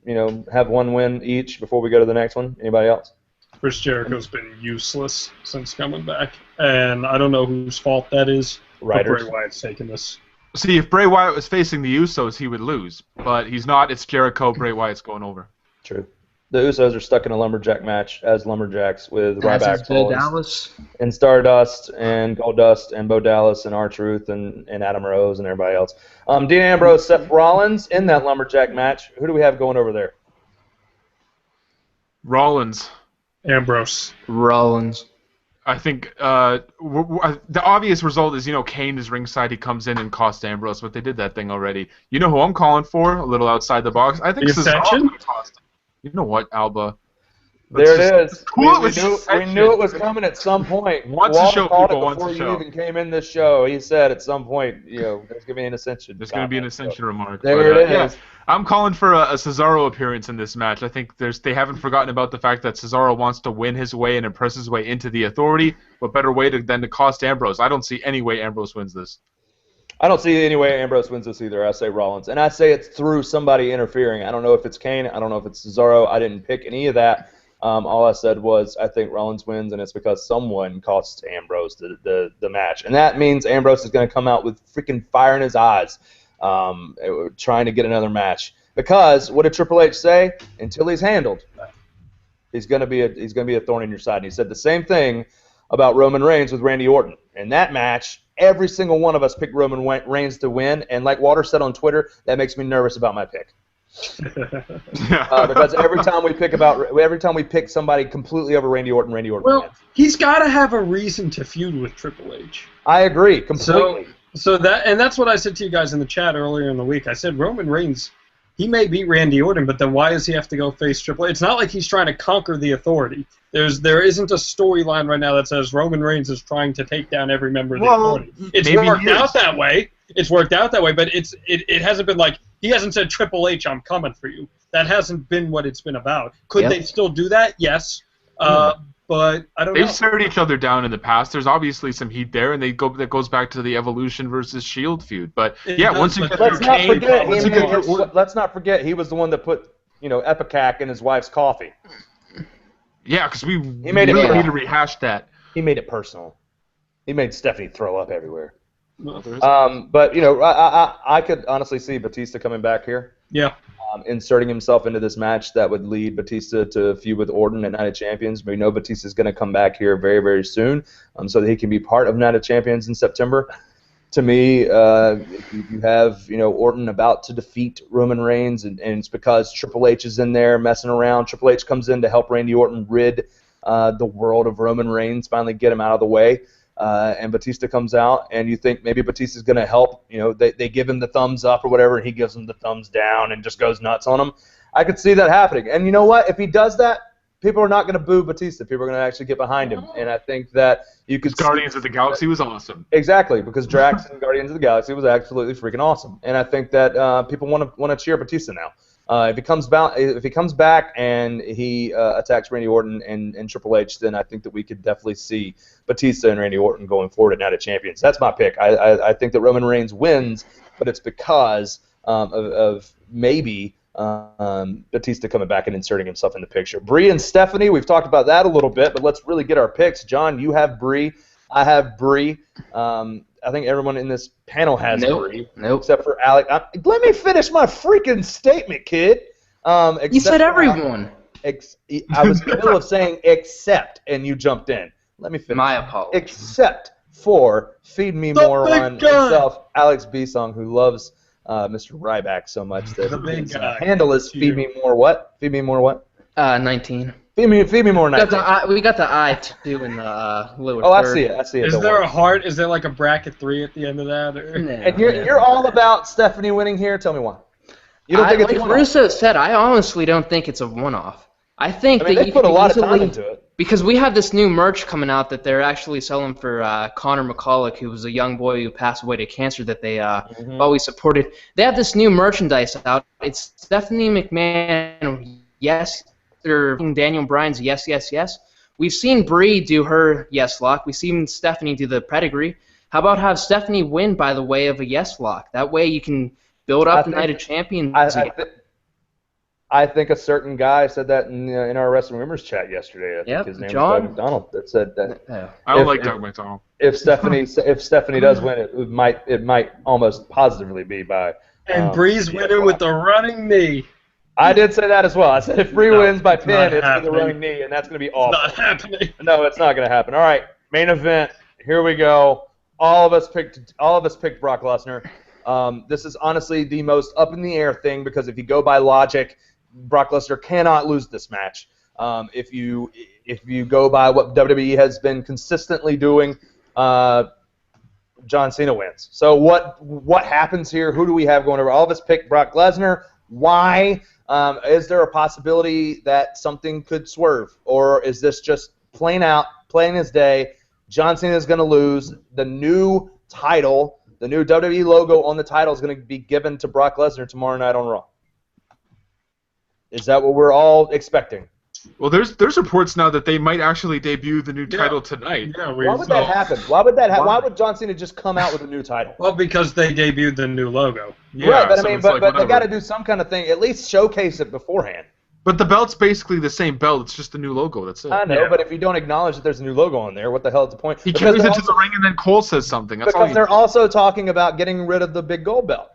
Speaker 1: have one win each before we go to the next one. Anybody else?
Speaker 3: Chris Jericho's been useless since coming back, and I don't know whose fault that is.
Speaker 1: Writers.
Speaker 3: Bray Wyatt's taking this.
Speaker 4: See, if Bray Wyatt was facing the Usos, he would lose. But he's not. It's Jericho. Bray Wyatt's going over.
Speaker 1: True. The Usos are stuck in a lumberjack match as lumberjacks with Ryback,
Speaker 5: Dallas,
Speaker 1: and Stardust and Goldust and Bo Dallas and R-Truth and Adam Rose and everybody else. Dean Ambrose, Seth Rollins in that lumberjack match. Who do we have going over there?
Speaker 4: Rollins.
Speaker 3: Ambrose.
Speaker 5: Rollins.
Speaker 4: I think the obvious result is, Kane is ringside. He comes in and costs Ambrose, but they did that thing already. You know who I'm calling for? A little outside the box. I think Cesaro cost him. You know what, Alba?
Speaker 1: There it is. We knew it was coming at some point.
Speaker 4: Once a show, people. Once a show.
Speaker 1: Before you even came in this show, he said at some point, there's going to be an Ascension.
Speaker 4: There's going to be an Ascension remark.
Speaker 1: There it is.
Speaker 4: Yeah, I'm calling for a Cesaro appearance in this match. I think they haven't forgotten about the fact that Cesaro wants to win his way and impress his way into the Authority. What better way than to cost Ambrose? I don't see any way Ambrose wins this.
Speaker 1: I don't see any way Ambrose wins this either. I say Rollins. And I say it's through somebody interfering. I don't know if it's Kane. I don't know if it's Cesaro. I didn't pick any of that. All I said was I think Rollins wins, and it's because someone costs Ambrose the match. And that means Ambrose is going to come out with freaking fire in his eyes trying to get another match. Because what did Triple H say? Until he's handled, he's going to be a thorn in your side. And he said the same thing about Roman Reigns with Randy Orton. In that match, every single one of us picked Roman Reigns to win, and like Water said on Twitter, that makes me nervous about my pick. Because every time we pick somebody completely over Randy Orton wins.
Speaker 3: He's got to have a reason to feud with Triple H.
Speaker 1: I agree completely.
Speaker 3: So that's what I said to you guys in the chat earlier in the week. I said Roman Reigns, he may beat Randy Orton, but then why does he have to go face Triple H? It's not like he's trying to conquer the Authority. There isn't a storyline right now that says Roman Reigns is trying to take down every member of the Authority. It's worked out that way. It's worked out that way, but it hasn't been like he hasn't said Triple H, I'm coming for you. That hasn't been what it's been about. Could they still do that? Yes. But I don't know.
Speaker 4: They've stared each other down in the past. There's obviously some heat there, and that goes back to the Evolution versus Shield feud. But once you get through Kane,
Speaker 1: let's not forget he was the one that put Epicac in his wife's coffee.
Speaker 4: Yeah, because we need to rehash that.
Speaker 1: He made it personal. He made Stephanie throw up everywhere. But I could honestly see Batista coming back here.
Speaker 3: Yeah.
Speaker 1: Inserting himself into this match that would lead Batista to feud with Orton at Night of Champions. We know Batista's going to come back here very, very soon, so that he can be part of Night of Champions in September. To me, you have Orton about to defeat Roman Reigns, and it's because Triple H is in there messing around. Triple H comes in to help Randy Orton rid the world of Roman Reigns, finally get him out of the way. And Batista comes out, and you think maybe Batista's going to help. They give him the thumbs up or whatever, and he gives them the thumbs down and just goes nuts on him. I could see that happening. And you know what? If he does that, people are not going to boo Batista. People are going to actually get behind him. And I think that you could
Speaker 4: Guardians of the Galaxy was awesome.
Speaker 1: Exactly, because Drax and Guardians of the Galaxy was absolutely freaking awesome. And I think that people want to cheer Batista now. If he comes back and he attacks Randy Orton and Triple H, then I think that we could definitely see Batista and Randy Orton going forward at Night of Champions. That's my pick. I think that Roman Reigns wins, but it's because of maybe Batista coming back and inserting himself in the picture. Brie and Stephanie, we've talked about that a little bit, but let's really get our picks. John, you have Brie. I have Brie. I think everyone in this panel has Brie.
Speaker 5: Nope.
Speaker 1: Except for Alec. Let me finish my freaking statement, kid.
Speaker 5: You said everyone.
Speaker 1: I was in the middle of saying except, and you jumped in. Let me finish.
Speaker 5: My apologies.
Speaker 1: Except for Feed Me More on himself, Alex Bisong, who loves Mr. Ryback so much that his handle is Feed Me More what? Feed Me More what?
Speaker 5: 19.
Speaker 1: Feed me more 19.
Speaker 5: We got the I too in the lower third.
Speaker 1: I see it.
Speaker 3: Is there a heart? Is there like a bracket 3 at the end of that? Or?
Speaker 5: No,
Speaker 1: and you're all about Stephanie winning here. Tell me why. You don't think it's
Speaker 5: like Russo said, I honestly don't think it's a one-off. I think that
Speaker 1: they put a lot of time into it.
Speaker 5: Because we have this new merch coming out that they're actually selling for Connor McCulloch, who was a young boy who passed away to cancer that they always supported. They have this new merchandise out. It's Stephanie McMahon, yes, or Daniel Bryan's yes, yes, yes. We've seen Brie do her yes lock. We've seen Stephanie do the pedigree. How about have Stephanie win by the way of a yes lock? That way you can build up the Night of Champions.
Speaker 1: I I think a certain guy said that in our Wrestling Rumors chat yesterday. I think his name was Doug McDonald. That said that.
Speaker 4: I don't like Doug McDonald.
Speaker 1: If Stephanie does win, it might almost positively be by.
Speaker 3: And Bree's winning with the running knee.
Speaker 1: I did say that as well. I said if Bree wins by pin, it's with the running knee, and that's going to be awful.
Speaker 3: It's not happening.
Speaker 1: No, it's not going to happen. All right, main event. Here we go. All of us picked Brock Lesnar. This is honestly the most up in the air thing because if you go by logic, Brock Lesnar cannot lose this match. If you go by what WWE has been consistently doing, John Cena wins. So what happens here? Who do we have going over? All of us picked Brock Lesnar. Why? Is there a possibility that something could swerve, or is this just plain as day? John Cena is going to lose. The new title, the new WWE logo on the title is going to be given to Brock Lesnar tomorrow night on Raw. Is that what we're all expecting?
Speaker 4: Well, there's reports now that they might actually debut the new title tonight.
Speaker 3: Yeah,
Speaker 1: why would that happen? Why would John Cena just come out with a new title?
Speaker 3: Well, because they debuted the new logo.
Speaker 4: Yeah,
Speaker 1: right, but
Speaker 4: so
Speaker 1: I mean,
Speaker 4: it's like,
Speaker 1: but they got to do some kind of thing. At least showcase it beforehand.
Speaker 4: But the belt's basically the same belt. It's just a new logo. That's it.
Speaker 1: I know, but if you don't acknowledge that there's a new logo on there, what the hell is the point?
Speaker 4: He carries it to the ring and then Cole says something. That's
Speaker 1: because they're also talking about getting rid of the big gold belt.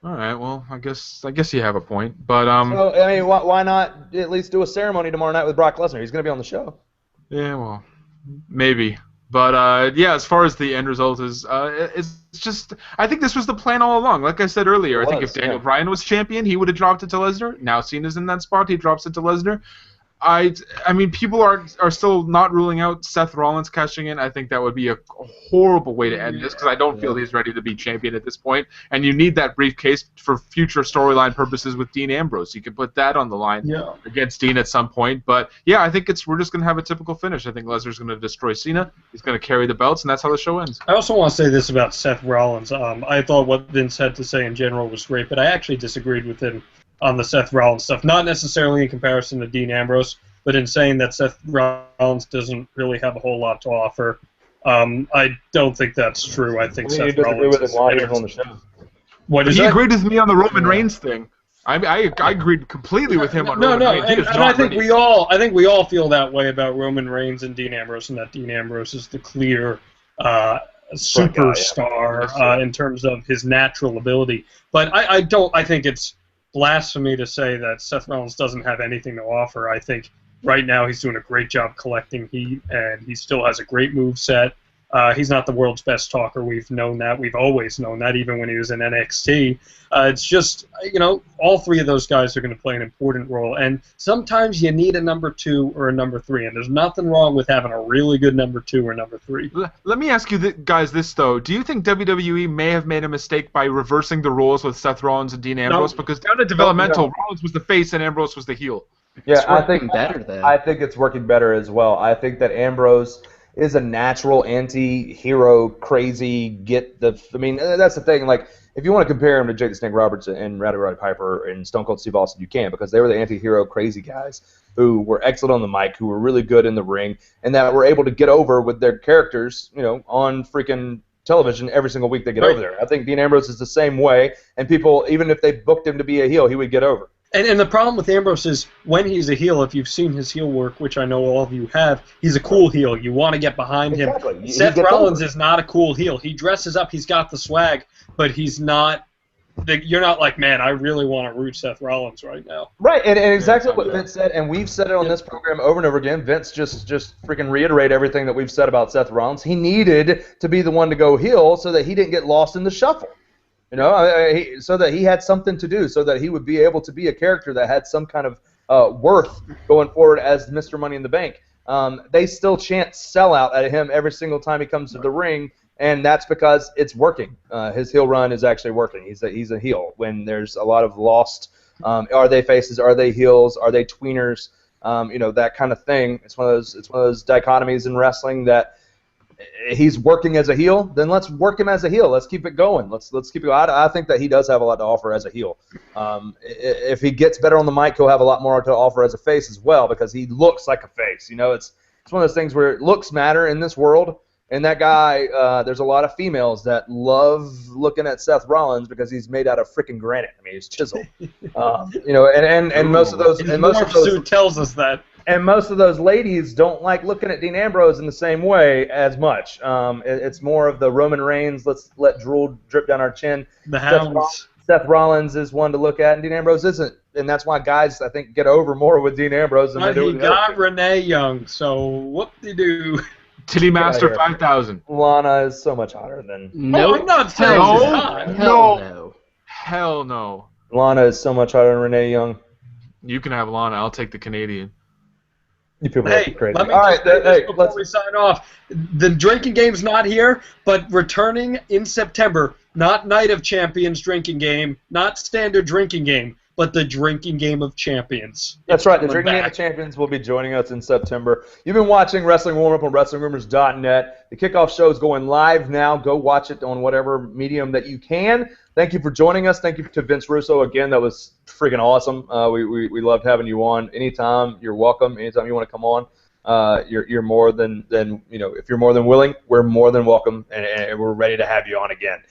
Speaker 4: All right, well, I guess you have a point, but
Speaker 1: So, I mean, why not at least do a ceremony tomorrow night with Brock Lesnar? He's going to be on the show.
Speaker 4: Yeah, well, maybe, but yeah, as far as the end result is, it's just I think this was the plan all along. Like I said earlier, I think if Daniel Bryan was champion, he would have dropped it to Lesnar. Now Cena's in that spot, he drops it to Lesnar. I mean, people are still not ruling out Seth Rollins cashing in. I think that would be a horrible way to end this because I don't feel he's ready to be champion at this point. And you need that briefcase for future storyline purposes with Dean Ambrose. You can put that on the line against Dean at some point. But yeah, I think we're just going to have a typical finish. I think Lesnar's going to destroy Cena. He's going to carry the belts, and that's how the show ends.
Speaker 3: I also want to say this about Seth Rollins. I thought what Vince had to say in general was great, but I actually disagreed with him on the Seth Rollins stuff. Not necessarily in comparison to Dean Ambrose, but in saying that Seth Rollins doesn't really have a whole lot to offer. I don't think that's true. I think Seth Rollins is
Speaker 1: on the show.
Speaker 3: What is
Speaker 4: he
Speaker 3: that?
Speaker 4: agreed with me on the Roman Reigns thing. I agreed completely with him on Roman Reigns.
Speaker 3: And I think we all feel that way about Roman Reigns and Dean Ambrose, and that Dean Ambrose is the clear superstar in terms of his natural ability. But I think it's blasphemy to say that Seth Rollins doesn't have anything to offer. I think right now he's doing a great job collecting heat, and he still has a great moveset. He's not the world's best talker. We've known that. We've always known that, even when he was in NXT. It's just, all three of those guys are going to play an important role. And sometimes you need a number 2 or a number 3, and there's nothing wrong with having a really good number 2 or number 3.
Speaker 4: Let me ask you guys this, though. Do you think WWE may have made a mistake by reversing the roles with Seth Rollins and Dean Ambrose? Because down to developmental, Rollins was the face and Ambrose was the heel.
Speaker 1: Yeah, I think it's working better as well. I think that Ambrose is a natural anti-hero, crazy, I mean, that's the thing. Like, if you want to compare him to Jake the Snake Roberts and Roddy Piper and Stone Cold Steve Austin, you can, because they were the anti-hero, crazy guys who were excellent on the mic, who were really good in the ring, and that were able to get over with their characters, on freaking television every single week they get over there. I think Dean Ambrose is the same way, and people, even if they booked him to be a heel, he would get over.
Speaker 3: And the problem with Ambrose is when he's a heel, if you've seen his heel work, which I know all of you have, he's a cool heel. You want to get behind him. Seth Rollins is not a cool heel. He dresses up. He's got the swag, but he's not. You're not like, man, I really want to root Seth Rollins right now.
Speaker 1: Right, and exactly what Vince said, and we've said it on this program over and over again. Vince just freaking reiterate everything that we've said about Seth Rollins. He needed to be the one to go heel so that he didn't get lost in the shuffle. So that he had something to do, so that he would be able to be a character that had some kind of worth going forward as Mr. Money in the Bank. They still chant sellout at him every single time he comes to the ring, and that's because it's working. His heel run is actually working. He's a heel when there's a lot of lost. Are they faces? Are they heels? Are they tweeners? That kind of thing. It's one of those dichotomies in wrestling that. He's working as a heel, then let's work him as a heel. Let's keep it going. Let's keep it going. I think that he does have a lot to offer as a heel. If he gets better on the mic, he'll have a lot more to offer as a face as well because he looks like a face. It's one of those things where looks matter in this world, And that guy, there's a lot of females that love looking at Seth Rollins because he's made out of freaking granite. I mean, he's chiseled. And most of those,
Speaker 3: suit tells us that.
Speaker 1: And most of those ladies don't like looking at Dean Ambrose in the same way as much. It's more of the Roman Reigns, let's let drool drip down our chin.
Speaker 3: The hounds.
Speaker 1: Seth Rollins is one to look at, and Dean Ambrose isn't. And that's why guys, I think, get over more with Dean Ambrose than they do with
Speaker 3: the other. He got Renee Young, so whoop-de-doo.
Speaker 4: Titty Master 5000.
Speaker 1: Lana is so much hotter than...
Speaker 3: No, I'm not saying she's hot.
Speaker 4: Hell no.
Speaker 1: Lana is so much hotter than Renee Young.
Speaker 4: You can have Lana. I'll take the Canadian.
Speaker 1: You people are crazy.
Speaker 3: Let me before we sign off. The drinking game's not here, but returning in September. Not Night of Champions drinking game, not standard drinking game, but the drinking game of champions.
Speaker 1: That's right. The drinking game of champions will be joining us in September. You've been watching Wrestling Warm Up on WrestlingRumors.net. The kickoff show is going live now. Go watch it on whatever medium that you can. Thank you for joining us. Thank you to Vince Russo again. That was freaking awesome. We loved having you on. Anytime, you're welcome. Anytime you want to come on, you're more than if you're more than willing, we're more than welcome, and we're ready to have you on again.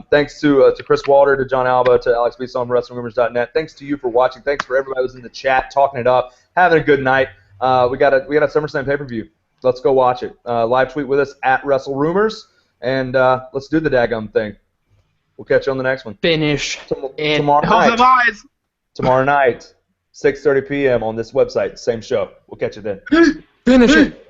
Speaker 1: Thanks to Chris Walter, to John Alba, to Alex Beeson on WrestlingRumors.net. Thanks to you for watching. Thanks for everybody who's in the chat, talking it up, having a good night. We got a SummerSlam pay-per-view. Let's go watch it. Live tweet with us at WrestleRumors, and let's do the daggum thing. We'll catch you on the next one.
Speaker 5: Finish.
Speaker 1: Tomorrow night. Tomorrow night, 6:30 p.m. on this website. Same show. We'll catch you then.
Speaker 5: Finish it.